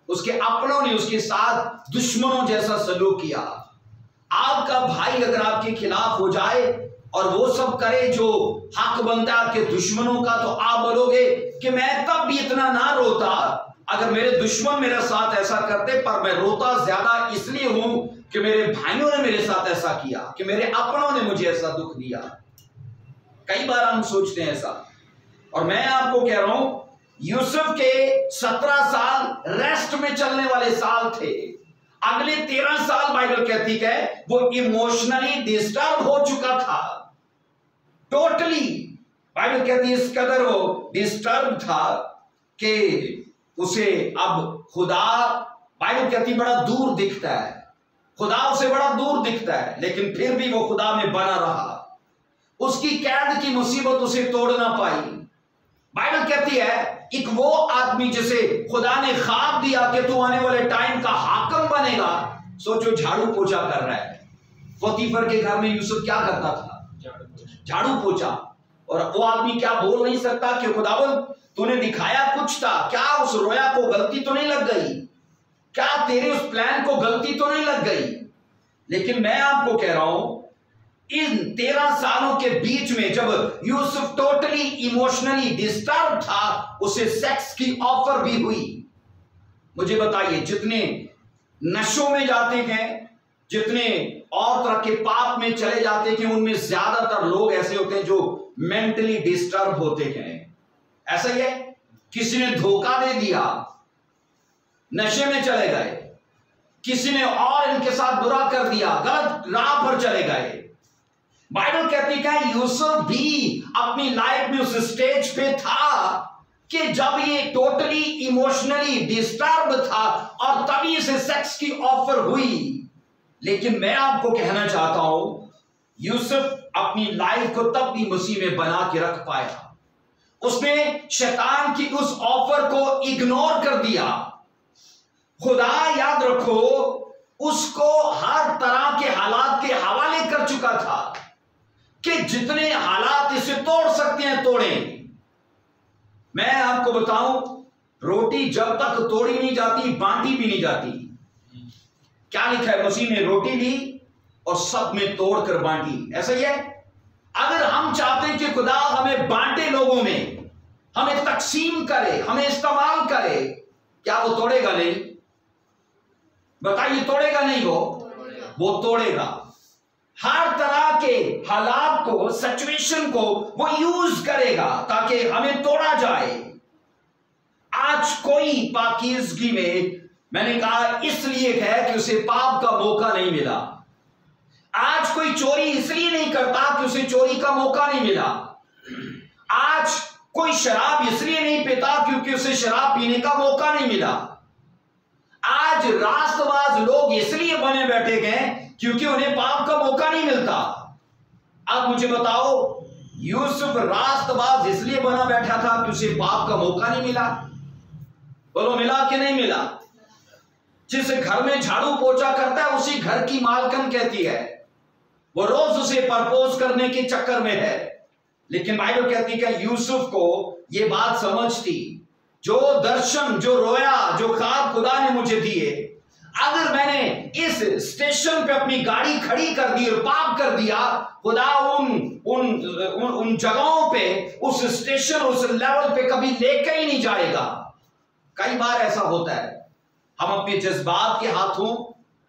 उसके अपनों ने उसके साथ दुश्मनों जैसा सलूक किया। आपका भाई अगर आपके खिलाफ हो जाए और वो सब करे जो हक बनता है आपके दुश्मनों का, तो आप बोलोगे कि मैं तब भी इतना ना रोता अगर मेरे दुश्मन मेरे साथ ऐसा करते, पर मैं रोता ज्यादा इसलिए हूं कि मेरे भाइयों ने मेरे साथ ऐसा किया, कि मेरे अपनों ने मुझे ऐसा दुख दिया। कई बार हम सोचते हैं ऐसा। और मैं आपको कह रहा हूं यूसुफ के 17 साल रेस्ट में चलने वाले साल थे। अगले 13 साल बाइबल कहती है वो इमोशनली डिस्टर्ब हो चुका था, टोटली। बाइबल कहती है इस कदर वो डिस्टर्ब था कि उसे अब खुदा, बाइबल कहती बड़ा दूर दिखता है, खुदा उसे बड़ा दूर दिखता है, लेकिन फिर भी वो खुदा में बना रहा। उसकी कैद की मुसीबत उसे तोड़ ना पाई। बाइबल कहती है एक वो आदमी जिसे खुदा ने ख्वाब दिया कि तू आने वाले टाइम का हाकिम बनेगा, सोचो झाड़ू पोछा कर रहा है। पोतीफर के घर में यूसुफ क्या करता था? झाड़ू पोछा। और वो आदमी क्या बोल नहीं सकता कि खुदावन तूने दिखाया कुछ था, क्या उस रोया को गलती तो नहीं लग गई? क्या तेरे उस प्लान को गलती तो नहीं लग गई? लेकिन मैं आपको कह रहा हूं इन 13 सालों के बीच में जब यूसुफ टोटली इमोशनली डिस्टर्ब था, उसे सेक्स की ऑफर भी हुई। मुझे बताइए जितने नशों में जाते हैं, जितने और तरह के पाप में चले जाते हैं, उनमें ज्यादातर लोग ऐसे होते हैं जो मेंटली डिस्टर्ब होते हैं। ऐसा ही है, किसी ने धोखा दे दिया, नशे में चले गए, किसी ने और इनके साथ बुरा कर दिया, गलत राह पर चले गए। बाइबल कहती है यूसुफ भी अपनी लाइफ में उस स्टेज पे था कि जब ये टोटली इमोशनली डिस्टर्ब था और तभी इसे सेक्स की ऑफर हुई। लेकिन मैं आपको कहना चाहता हूं यूसुफ अपनी लाइफ को तब भी मसीह में बना के रख पाया। उसने शैतान की उस ऑफर को इग्नोर कर दिया। खुदा याद रखो उसको हर तरह के हालात के हवाले कर चुका था कि जितने हालात इसे तोड़ सकते हैं तोड़ें। मैं आपको बताऊं रोटी जब तक तोड़ी नहीं जाती बांटी भी नहीं जाती। क्या लिखा है? मसीह ने रोटी ली और सब में तोड़कर बांटी। ऐसा ही है। अगर हम चाहते हैं कि खुदा हमें बांटे, लोगों में हमें तकसीम करे, हमें इस्तेमाल करे, क्या वो तोड़ेगा नहीं? बताइए, तोड़ेगा नहीं? वो तोड़ेगा। हर तरह के हालात को, सिचुएशन को वो यूज करेगा ताकि हमें तोड़ा जाए। आज कोई पाकीज़गी में मैंने कहा इसलिए है कि उसे पाप का मौका नहीं मिला। आज कोई चोरी इसलिए नहीं करता कि उसे चोरी का मौका नहीं मिला। आज कोई शराब इसलिए नहीं पीता क्योंकि उसे शराब पीने का मौका नहीं मिला। आज रास्तबाज लोग इसलिए बने बैठे गए क्योंकि उन्हें पाप का मौका नहीं मिलता। अब मुझे बताओ, यूसुफ रास्तबाज इसलिए बना बैठा था कि उसे पाप का मौका नहीं मिला? बोलो मिला कि नहीं मिला? जिस घर में झाड़ू पोछा करता है उसी घर की मालकन कहती है वो रोज उसे प्रपोज करने के चक्कर में है। लेकिन बाइबल कहती है कि यूसुफ को यह बात समझ थी, जो दर्शन, जो रोया, जो ख्वाब खुदा ने मुझे दिए, अगर मैंने इस स्टेशन पे अपनी गाड़ी खड़ी कर दी और पाप कर दिया, खुदा उन जगहों पे, उस स्टेशन, उस लेवल पे कभी लेके ही नहीं जाएगा। कई बार ऐसा होता है, हम अपने जज्बात के हाथों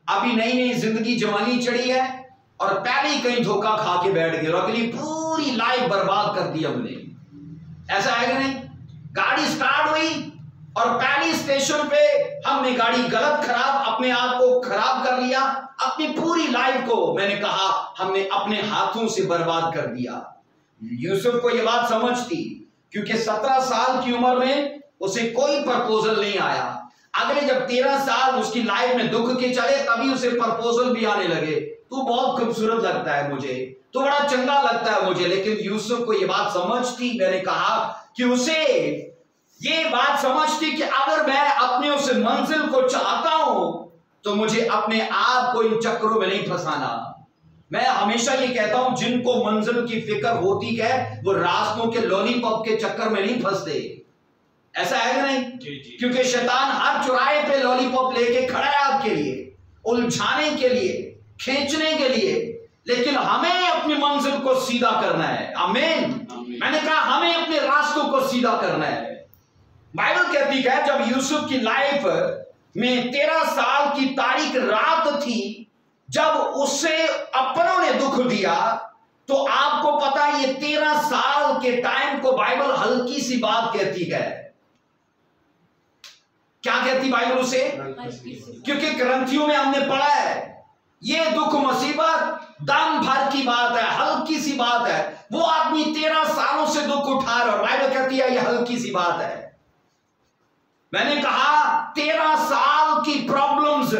अभी नई नई जिंदगी जवानी चढ़ी है और पहले ही कहीं धोखा खा के बैठ गए और अगली पूरी लाइफ बर्बाद कर दी हमने। ऐसा है कि नहीं? गाड़ी स्टार्ट हुई और पहली स्टेशन पे हमने गाड़ी गलत अपने आप को खराब कर लिया, अपनी पूरी लाइफ को, मैंने कहा, हमने अपने हाथों से बर्बाद कर दिया। यूसुफ को यह बात समझ थी क्योंकि 17 साल की उम्र में उसे कोई प्रपोजल नहीं आया। अगले जब 13 साल उसकी लाइफ में दुख के चले तभी उसे प्रपोजल भी आने लगे। तू बहुत खूबसूरत लगता है मुझे, तू बड़ा चंगा लगता है मुझे। लेकिन यूसुफ को यह बात समझ थी, मैंने कहा कि उसे ये बात समझ थी कि अगर मैं अपने उस मंजिल को चाहता हूं तो मुझे अपने आप को इन चक्रों में नहीं फंसाना। मैं हमेशा ये कहता हूं, जिनको मंजिल की फिक्र होती है वो रास्तों के लॉलीपॉप के चक्कर में नहीं फंसते। ऐसा है कि नहीं? क्योंकि शैतान हर चौराहे पे लॉलीपॉप लेके खड़ा है आपके लिए, उलझाने के लिए, खींचने के लिए। लेकिन हमें अपनी मंजिल को सीधा करना है। आमीन। मैंने कहा हमें अपने रास्तों को सीधा करना है। बाइबल कहती है जब यूसुफ की लाइफ में 13 साल की तारीख रात थी, जब उसे अपनों ने दुख दिया, तो आपको पता है ये 13 साल के टाइम को बाइबल हल्की सी बात कहती है। क्या कहती बाइबल उसे? क्योंकि ग्रंथियों में हमने पढ़ा है ये दुख मुसीबत दम भर की बात है, हल्की सी बात है। वो आदमी 13 सालों से दुख उठा रहा है, बाइबल कहती है ये हल्की सी बात है। मैंने कहा 13 साल की प्रॉब्लम्स,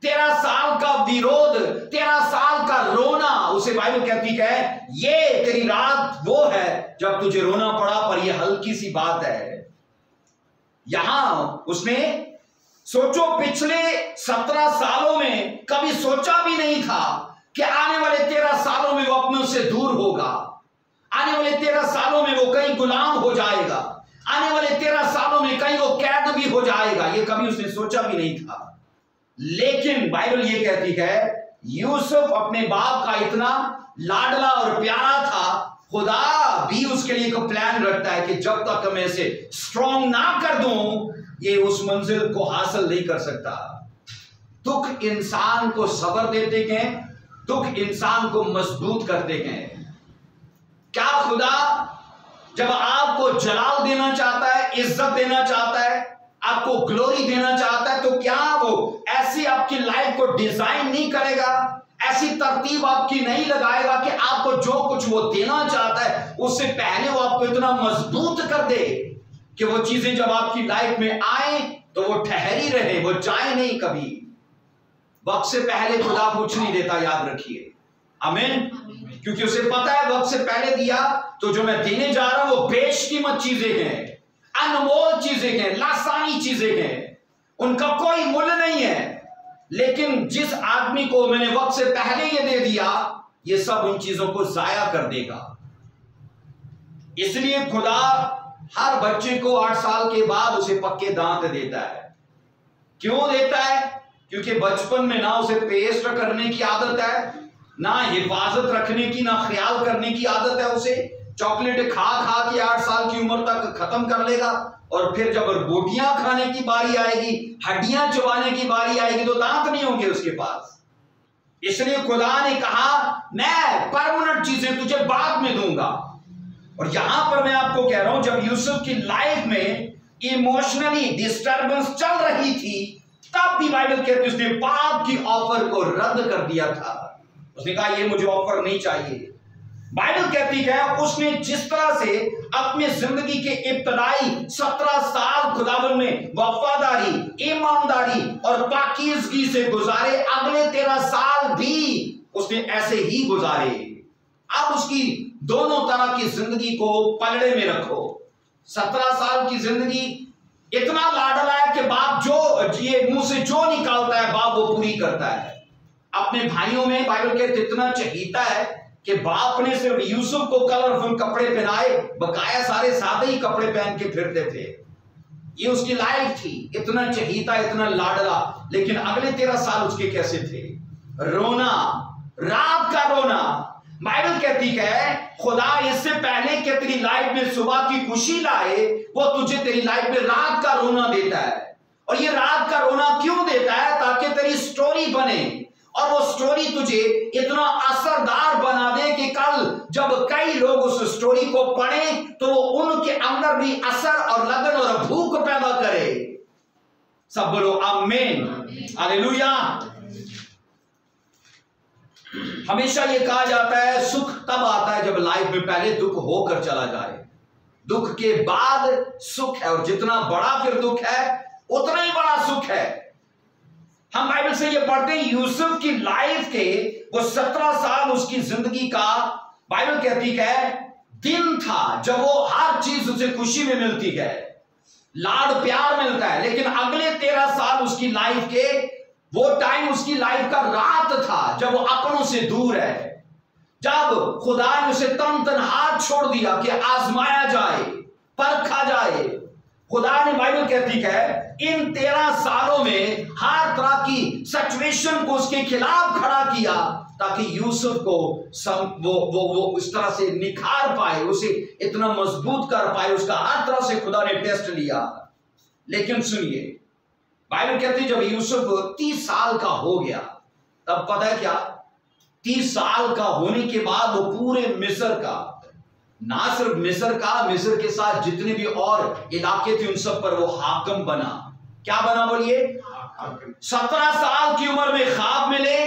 13 साल का विरोध, 13 साल का रोना, उसे बाइबल कहती है ये तेरी रात वो है जब तुझे रोना पड़ा, पर ये हल्की सी बात है। यहां उसने सोचो पिछले 17 सालों में कभी सोचा भी नहीं था कि आने वाले 13 सालों में वो अपनों से दूर होगा, आने वाले 13 सालों में वो कहीं गुलाम हो जाएगा, आने वाले 13 सालों में कहीं वो कैद भी हो जाएगा। ये कभी उसने सोचा भी नहीं था। लेकिन बाइबल ये कहती है यूसुफ अपने बाप का इतना लाडला और प्यारा था, खुदा भी उसके लिए एक प्लान रखता है कि जब तक मैं इसे स्ट्रॉन्ग ना कर दूं ये उस मंजिल को हासिल नहीं कर सकता। दुख इंसान को सब्र देते हैं, दुख इंसान को मजबूत करते हैं। क्या खुदा जब आपको जलाल देना चाहता है, इज्जत देना चाहता है, आपको ग्लोरी देना चाहता है, तो क्या वो ऐसी आपकी लाइफ को डिजाइन नहीं करेगा, ऐसी तरतीब आपकी नहीं लगाएगा कि आपको जो कुछ वो देना चाहता है उससे पहले वो आपको इतना मजबूत कर दे कि वो चीजें जब आपकी लाइफ में आए तो वो ठहरी रहे, वो जाए नहीं कभी। वक्त से पहले खुदा कुछ नहीं देता, याद रखिए। आमीन। क्योंकि उसे पता है वक्त से पहले दिया तो जो मैं देने जा रहा हूं वो बेशकीमत चीजें हैं, अनमोल चीजें हैं, लासानी चीजें हैं, उनका कोई मूल्य नहीं है। लेकिन जिस आदमी को मैंने वक्त से पहले ये दे दिया, ये सब उन चीजों को जाया कर देगा। इसलिए खुदा हर बच्चे को 8 साल के बाद उसे पक्के दांत देता है। क्यों देता है? क्योंकि बचपन में ना उसे पेस्ट करने की आदत है, ना हिफाजत रखने की, ना ख्याल करने की आदत है। उसे चॉकलेट खा खा के 8 साल की उम्र तक खत्म कर लेगा, और फिर जब बोटियां खाने की बारी आएगी, हड्डियां चबाने की बारी आएगी, तो दांत नहीं होंगे उसके पास। इसलिए खुदा ने कहा मैं परमानेंट चीजें तुझे बाद में दूंगा। और यहां पर मैं आपको कह रहा हूं, जब यूसुफ की लाइफ में इमोशनली डिस्टर्बेंस चल रही थी, तब बाइबल कहती है उसने पाप की ऑफर को रद्द कर दिया था। उसने कहा ये मुझे ऑफर नहीं चाहिए। बाइबल कहती है उसने जिस तरह से अपने जिंदगी के इब्तदाई 17 साल खुदावन में वफादारी, ईमानदारी और पाकीज़गी से गुजारे, अगले 13 साल भी उसने ऐसे ही गुजारे। अब उसकी दोनों तरह की जिंदगी को पलड़े में रखो। 17 साल की जिंदगी इतना लाडला है कि बाप जो ये मुंह से जो निकालता है बाप वो पूरी करता है। अपने भाइयों में बाइबल कहते इतना चहीता है कि बाप ने सिर्फ यूसुफ को कलरफुल कपड़े पहनाए, बकाया सारे सादे ही कपड़े पहन के फिरते थे। ये उसकी लाइफ थी, इतना चहीता, इतना लाडला। लेकिन अगले 13 साल उसके कैसे थे? रोना, रात का रोना। बाइबल कहती है खुदा इससे पहले कि तेरी लाइफ में सुबह की खुशी लाए, वो तुझे तेरी लाइफ में रात का रोना देता है। और ये रात का रोना क्यों देता है? ताकि तेरी स्टोरी बने और वो स्टोरी तुझे इतना असरदार बना दे कि कल जब कई लोग उस स्टोरी को पढ़ें तो वो उनके अंदर भी असर और लगन और भूख पैदा करे। सब बोलो आमीन, हालेलुया। हमेशा ये कहा जाता है सुख तब आता है जब लाइफ में पहले दुख होकर चला जाए, दुख के बाद सुख है। और जितना बड़ा फिर दुख है उतना ही बड़ा सुख है। हम बाइबल से ये पढ़ते हैं यूसुफ की लाइफ के वो 17 साल उसकी जिंदगी का बाइबल कहती है दिन था जब वो हर चीज उसे खुशी में मिलती है, लाड प्यार मिलता है। लेकिन अगले 13 साल उसकी लाइफ के वो टाइम उसकी लाइफ का रात था जब वो अपनों से दूर है, जब खुदा ने उसे तन हाथ छोड़ दिया कि आजमाया जाए, परखा जाए। खुदा ने बाइबल कहती है इन 13 सालों में हर तरह की सिचुएशन को उसके खिलाफ खड़ा किया ताकि यूसुफ को वो इस तरह से निखार पाए, उसे इतना मजबूत कर पाए। उसका हर तरह से खुदा ने टेस्ट लिया। लेकिन सुनिए बाइबल कहती है जब यूसुफ 30 साल का हो गया तब पता है क्या, 30 साल का होने के बाद वो पूरे मिस्र का, ना सिर्फ मिस्र का, मिस्र के साथ जितने भी और इलाके थे उन सब पर वो हाकिम बना। क्या बना बोलिए? 17 साल की उम्र में ख्वाब मिले,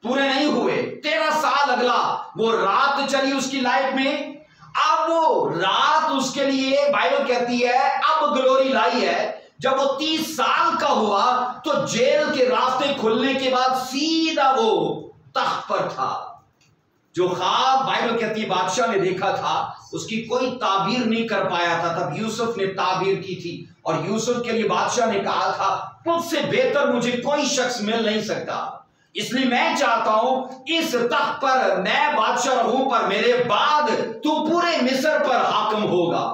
पूरे नहीं हुए। 13 साल अगला वो रात चली उसकी लाइफ में। अब वो रात उसके लिए बाइबल कहती है अब ग्लोरी लाई है। जब वो 30 साल का हुआ तो जेल के रास्ते खुलने के बाद सीधा वो तख्त पर था। जो ख्वाब बाइबल कहती है बादशाह ने देखा था उसकी कोई ताबीर नहीं कर पाया था, तब यूसुफ ने ताबीर की थी। और यूसुफ के लिए बादशाह ने कहा था तुझसे बेहतर मुझे कोई शख्स मिल नहीं सकता, इसलिए मैं चाहता हूं इस तख्त पर मैं बादशाह रहूं, पर मेरे बाद तू पूरे मिस्र पर हाकिम होगा।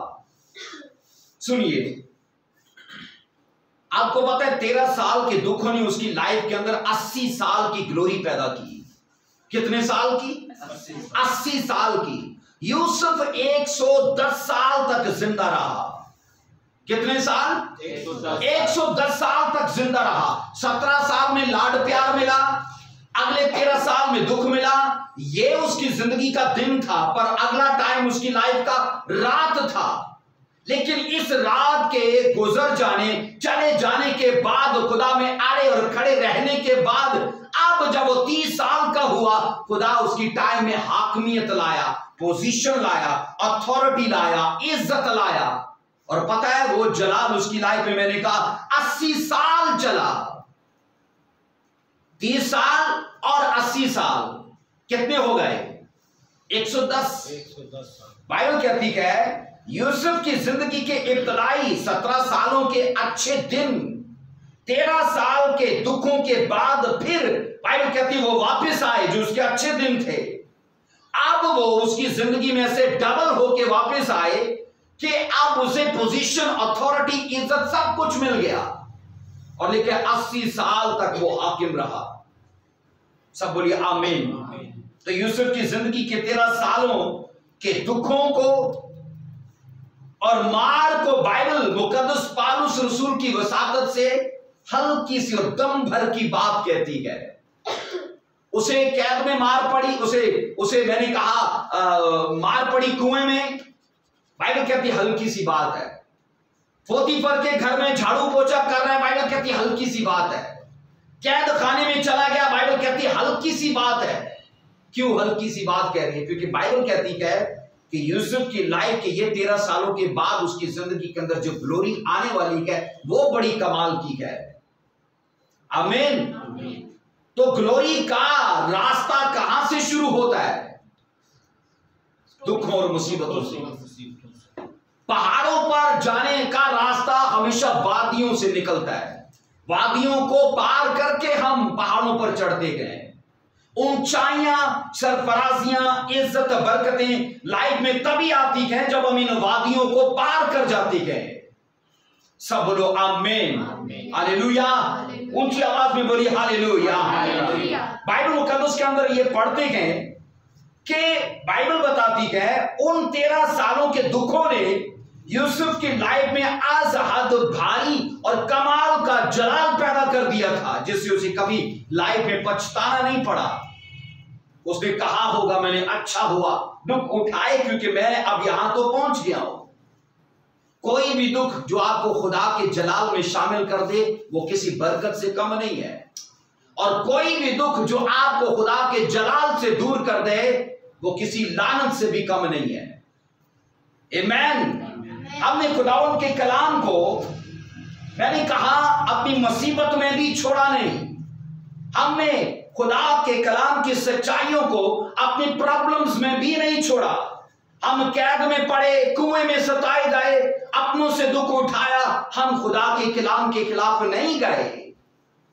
सुनिए आपको पता है 13 साल के दुखों ने उसकी लाइफ के अंदर 80 साल की ग्लोरी पैदा की। कितने साल की? 80 साल की। यूसुफ 110 साल तक जिंदा रहा। कितने साल? 110 साल तक जिंदा रहा। 17 साल में लाड प्यार मिला, अगले 13 साल में दुख मिला। ये उसकी जिंदगी का दिन था, पर अगला टाइम उसकी लाइफ का रात था। लेकिन इस रात के गुजर जाने, चले जाने के बाद, खुदा में आड़े और खड़े रहने के बाद, अब जब वो 30 साल का हुआ, खुदा उसकी टाइम में हाकमियत लाया, पोजीशन लाया, अथॉरिटी लाया, इज्जत लाया। और पता है वो जलाल उसकी लाइफ में मैंने कहा 80 साल चला। 30 साल और 80 साल कितने हो गए? 110 साल। बाइबल कहती है यूसुफ की जिंदगी के इब्तदाई 17 सालों के अच्छे दिन, 13 साल के दुखों के बाद फिर बाइबल कहती है वो वापस आए जो उसके अच्छे दिन थे। अब वो उसकी जिंदगी में से डबल होके वापस आए कि अब उसे पोजीशन, अथॉरिटी, इज्जत सब कुछ मिल गया। और लेकिन 80 साल तक वो हाकिम रहा। सब बोलिए आमीन। तो यूसुफ की जिंदगी के 13 सालों के दुखों को और मार को बाइबल मुकद्दस पालूस रसूल की वसाकत से हल्की सी और दम भर की बात कहती है। उसे कैद में मार पड़ी, उसे मैंने कहा मार पड़ी कुएं में, बाइबल कहती हल्की सी बात है। पोतीफर के घर में झाड़ू पोछा कर रहा है, बाइबल कहती हल्की सी बात है। कैद खाने में चला गया। बाइबल कहती है हल्की सी बात है। क्यों हल्की सी बात कह रही है? क्योंकि बाइबल कहती है कि यूसुफ की लाइफ के ये 13 सालों के बाद उसकी जिंदगी के अंदर जो ग्लोरी आने वाली है वो बड़ी कमाल की है। आमीन। तो ग्लोरी का रास्ता कहां से शुरू होता है? दुखों और मुसीबतों से। पहाड़ों पर जाने का रास्ता हमेशा वादियों से निकलता है। वादियों को पार करके हम पहाड़ों पर चढ़ते गए। ऊंचाइयां, सरफराजियां, इज्जत, बरकतें लाइफ में तभी आती हैं जब हम इन वादियों को पार कर जाते गए। सब बोलो आमीन, हालेलुया। ऊंची आवाज में बोलिए हालेलुया। बाइबल मुकद्दस के अंदर ये पढ़ते हैं कि बाइबल बताती है उन 13 सालों के दुखों ने यूसुफ की लाइफ में अज़हद भारी और कमाल का जलाल पैदा कर दिया था, जिससे उसे कभी लाइफ में पछताना नहीं पड़ा। उसने कहा होगा मैंने अच्छा हुआ दुख उठाए क्योंकि मैं अब यहां तो पहुंच गया हूं। कोई भी दुख जो आपको खुदा के जलाल में शामिल कर दे वो किसी बरकत से कम नहीं है, और कोई भी दुख जो आपको खुदा के जलाल से दूर कर दे वो किसी लानत से भी कम नहीं है। आमीन। हमने खुदावन के कलाम को, मैंने कहा, अपनी मुसीबत में भी छोड़ा नहीं। हमने खुदा के कलाम की सच्चाइयों को अपनी प्रॉब्लम्स में भी नहीं छोड़ा। हम कैद में पड़े, कुएं में सताए गए, अपनों से दुख उठाया, हम खुदा के कलाम के खिलाफ नहीं गए।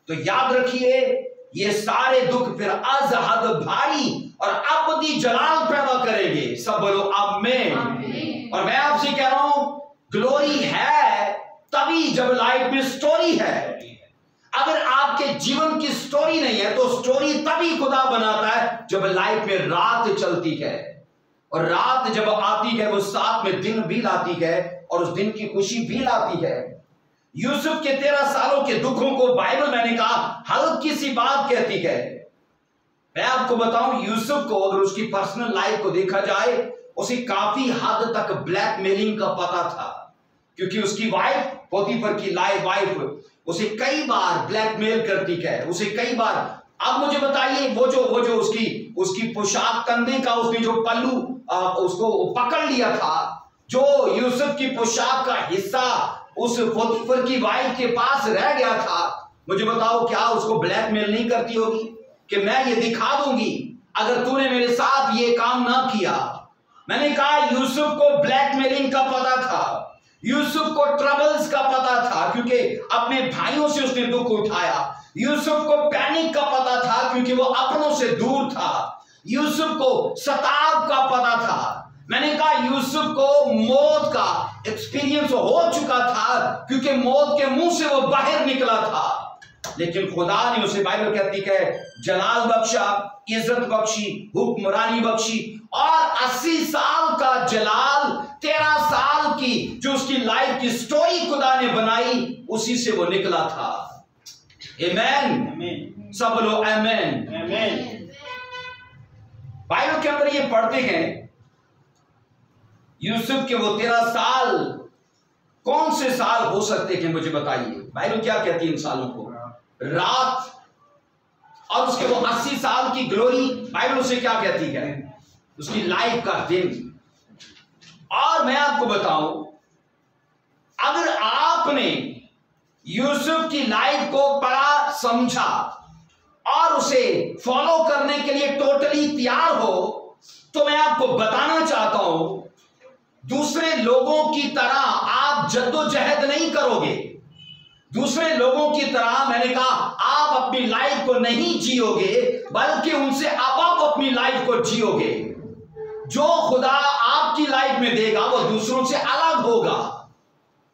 तो याद रखिए ये सारे दुख फिर अज़हद भारी और अबदी जलाल पैदा करेंगे। सब बोलो आमीन। और मैं आपसे कह रहा हूं ग्लोरी है तभी जब लाइफ में स्टोरी है। अगर आपके जीवन की स्टोरी नहीं है तो स्टोरी तभी खुदा बनाता है जब लाइफ में रात चलती है, और रात जब आती है वो साथ में दिन भी लाती है और उस दिन की खुशी भी लाती है। यूसुफ के 13 सालों के दुखों को बाइबल, मैंने कहा, हल्की सी बात कहती है। मैं आपको बताऊं यूसुफ को अगर उसकी पर्सनल लाइफ को देखा जाए उसे काफी हद तक ब्लैकमेलिंग का पता था, क्योंकि उसकी वाइफ पोतीफर की वाइफ उसे कई बार ब्लैकमेल करती है, उसे कई बार। अब मुझे बताइए वो जो उसकी पोशाक, कंधे का उसने जो पल्लू उसको पकड़ लिया था, जो यूसुफ की पोशाक का हिस्सा उस पोतीफर की वाइफ के पास रह गया था, मुझे बताओ क्या उसको ब्लैकमेल नहीं करती होगी कि मैं ये दिखा दूंगी अगर तूने मेरे साथ ये काम ना किया। मैंने कहा यूसुफ को ब्लैकमेलिंग का पता था, यूसुफ को ट्रबल्स का पता था क्योंकि अपने भाइयों से उसने दुख उठाया। यूसुफ को पैनिक का पता था क्योंकि वो अपनों से दूर था। यूसुफ को सताव का पता था। मैंने कहा यूसुफ को मौत का एक्सपीरियंस हो चुका था क्योंकि मौत के मुंह से वो बाहर निकला था। लेकिन खुदा ने उसे, बाइबल कहती है, जलाल बख्शा, इज्जत बख्शी, हुक्मरानी बख्शी, और 80 साल का जलाल, 13 साल की जो उसकी लाइफ की स्टोरी खुदा ने बनाई उसी से वो निकला था। आमीन। सब लोग आमीन। बाइबल के अंदर ये पढ़ते हैं यूसुफ के वो 13 साल कौन से साल हो सकते हैं, मुझे बताइए। बाइबल क्या कहती है इन सालों को? रात। और उसके वो 80 साल की ग्लोरी, बाइबल उसे क्या कहती है? उसकी लाइफ का दिन। और मैं आपको बताऊं, अगर आपने यूसुफ की लाइफ को पढ़ा, समझा और उसे फॉलो करने के लिए टोटली तैयार हो, तो मैं आपको बताना चाहता हूं दूसरे लोगों की तरह आप जद्दोजहद नहीं करोगे। दूसरे लोगों की तरह, मैंने कहा, आप अपनी लाइफ को नहीं जियोगे, बल्कि उनसे आप अपनी लाइफ को जियोगे। जो खुदा आपकी लाइफ में देगा वो दूसरों से अलग होगा।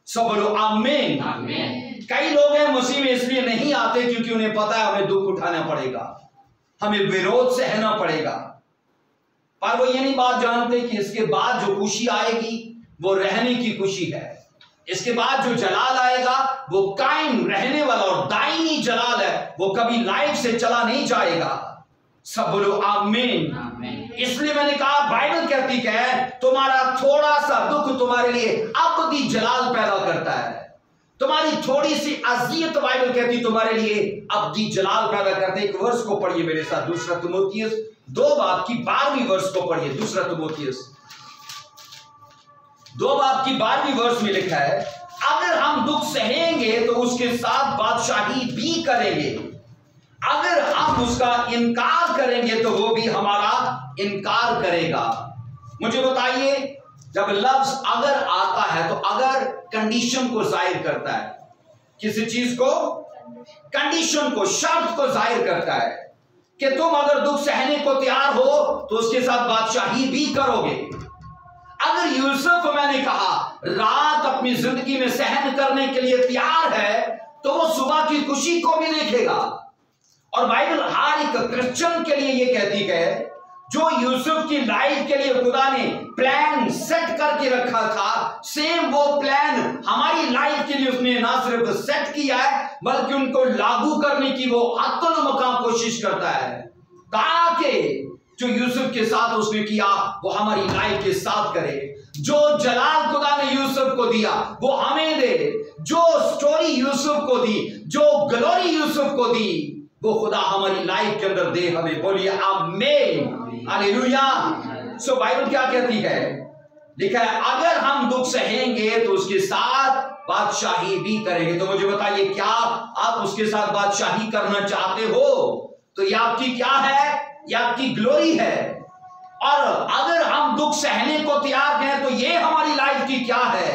सब बोलो आमीन। कई लोग हैं मसीह में इसलिए नहीं आते क्योंकि उन्हें पता है हमें दुख उठाना पड़ेगा, हमें विरोध सहना पड़ेगा, पर वो ये नहीं बात जानते कि इसके बाद जो खुशी आएगी वो रहने की खुशी है। इसके बाद जो जलाल आएगा वो कायम रहने वाला और दायमी जलाल है, वो कभी लाइफ से चला नहीं जाएगा। सब बोलो आमीन। इसलिए मैंने कहा, बाइबल कहती है तुम्हारा थोड़ा सा दुख तुम्हारे लिए अबदी जलाल पैदा करता है। तुम्हारी थोड़ी सी अजियत बाइबल कहती तुम्हारे लिए अब्दी जलाल पैदा करते। एक वर्ष को पढ़िए मेरे साथ, दूसरा तिमोथियस 2 बाब की 12वीं वर्ष को पढ़िए। दूसरा तिमोथियस 2 बाब की 12वीं वर्ष में लिखा है, अगर हम दुख सहेंगे तो उसके साथ बादशाही भी करेंगे, अगर हम उसका इनकार करेंगे तो वो भी हमारा इनकार करेगा। मुझे बताइए, जब लफ्ज अगर आता है तो अगर कंडीशन को जाहिर करता है, किसी चीज को, कंडीशन को, शर्त को जाहिर करता है कि तुम अगर दुख सहने को तैयार हो तो उसके साथ बादशाही भी करोगे। अगर यूसुफ, मैंने कहा, रात अपनी जिंदगी में सहन करने के लिए तैयार है तो वो सुबह की खुशी को भी देखेगा। और बाइबल हर एक क्रिश्चियन के लिए ये कहती है, जो यूसुफ की लाइफ के लिए खुदा ने प्लान सेट करके रखा था, सेम वो प्लान हमारी लाइफ के लिए उसने ना सिर्फ सेट किया है बल्कि उनको लागू करने की वो अतुलमका कोशिश करता है, ताकि जो यूसुफ के साथ उसने किया वो हमारी लाइफ के साथ करे। जो जलाल खुदा ने यूसुफ को दिया वो हमें दे, जो स्टोरी यूसुफ को दी, जो ग्लोरी यूसुफ को दी, वो खुदा हमारी लाइफ के अंदर दे हमें। बोलिए आमीन, हालेलुया। सो बाइबल क्या कहती है, लिखा है अगर हम दुख सहेंगे तो उसके साथ बादशाही भी करेंगे। तो मुझे बताइए, क्या आप उसके साथ बादशाही करना चाहते हो? तो ये आपकी क्या है? ये आपकी ग्लोरी है। और अगर हम दुख सहने को तैयार हैं तो ये हमारी लाइफ की क्या है?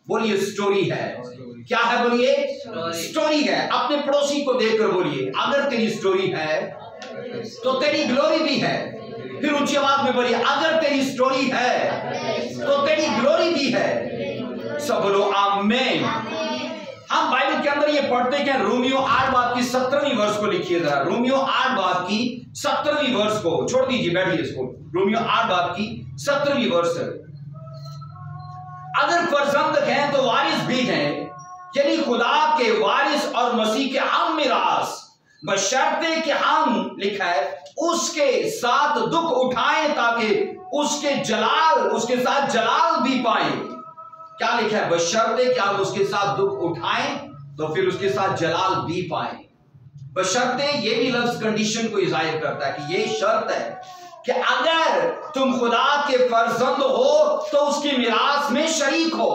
बोलिए स्टोरी है। क्या है? बोलिए स्टोरी है। अपने पड़ोसी को देखकर बोलिए, अगर तेरी स्टोरी है तो तेरी ग्लोरी भी है। फिर ऊंची आवाज में बोलिए, अगर तेरी स्टोरी है तो तेरी ग्लोरी भी है। सब बोलो आमीन। हम बाइबल के अंदर ये पढ़ते हैं, रोमियो 8 बाब की 17वीं वर्ष को लिखिए जरा। रोमियो 8 बाब की 17वीं वर्ष को छोड़ दीजिए, बैठिए इसको। रोमियो 8 बाब की 17वीं वर्ष, अगर फर्जंद हैं तो वारिस भी हैं, यानी खुदा के वारिस और मसीह के हम मिरास, बशर्ते कि हम, लिखा है, उसके साथ दुख उठाएं ताकि उसके साथ जलाल भी पाएं। क्या लिखा है? बशर्ते कि आप उसके साथ दुख उठाएं तो फिर उसके साथ जलाल भी पाएं। बशर्ते ये भी लफ्ज कंडीशन को जाहिर करता है कि ये शर्त है कि अगर तुम खुदा के फर्जंद हो तो उसकी मिरास में शरीक हो।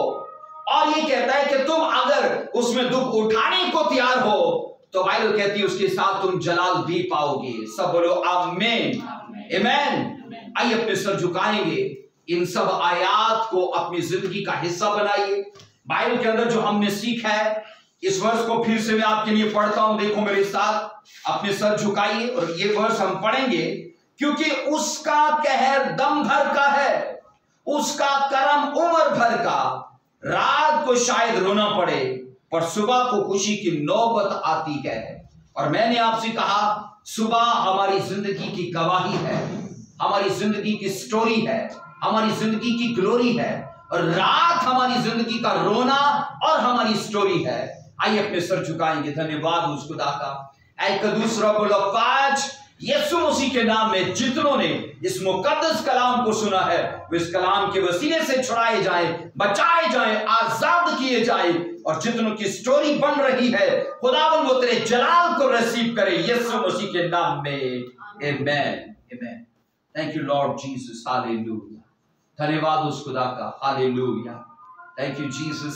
और ये कहता है कि तुम अगर उसमें दुख उठाने को तैयार हो तो बाइबल कहती है उसके साथ तुम जलाल भी पाओगे। सब बोलो आमीन, आमीन। आइए अपने सर झुकाएंगे, इन सब आयात को अपनी जिंदगी का हिस्सा बनाइए। बाइबल के अंदर जो हमने सीखा है, इस वर्ष को फिर से मैं आपके लिए पढ़ता हूं। देखो मेरे साथ, अपने सर झुकाइए और ये वर्ष हम पढ़ेंगे क्योंकि उसका कहर दम भर का है, उसका करम उम्र भर का। रात को शायद रोना पड़े पर सुबह को खुशी की नौबत आती है। और मैंने आपसे कहा, सुबह हमारी जिंदगी की गवाही है, हमारी जिंदगी की स्टोरी है, हमारी जिंदगी की ग्लोरी है, और रात हमारी जिंदगी का रोना और हमारी स्टोरी है। आइए अपने सर झुकाएंगे। धन्यवाद उस खुदा का। एक दूसरा बोलो, पांच। यीशु मसीह के नाम में जितनों ने इस मुकद्दस कलाम को सुना है वो इस कलाम के वसीले से छुड़ाए जाएं, बचाए जाएं, आजाद किए जाएं, और जितनों की स्टोरी बन रही है खुदावंद वो तेरे जलाल को रिसीव करे यीशु मसीह के नाम में। Amen, amen. Thank you Lord Jesus, hallelujah. धन्यवाद उस खुदा का, हालेलुया। Thank you Jesus.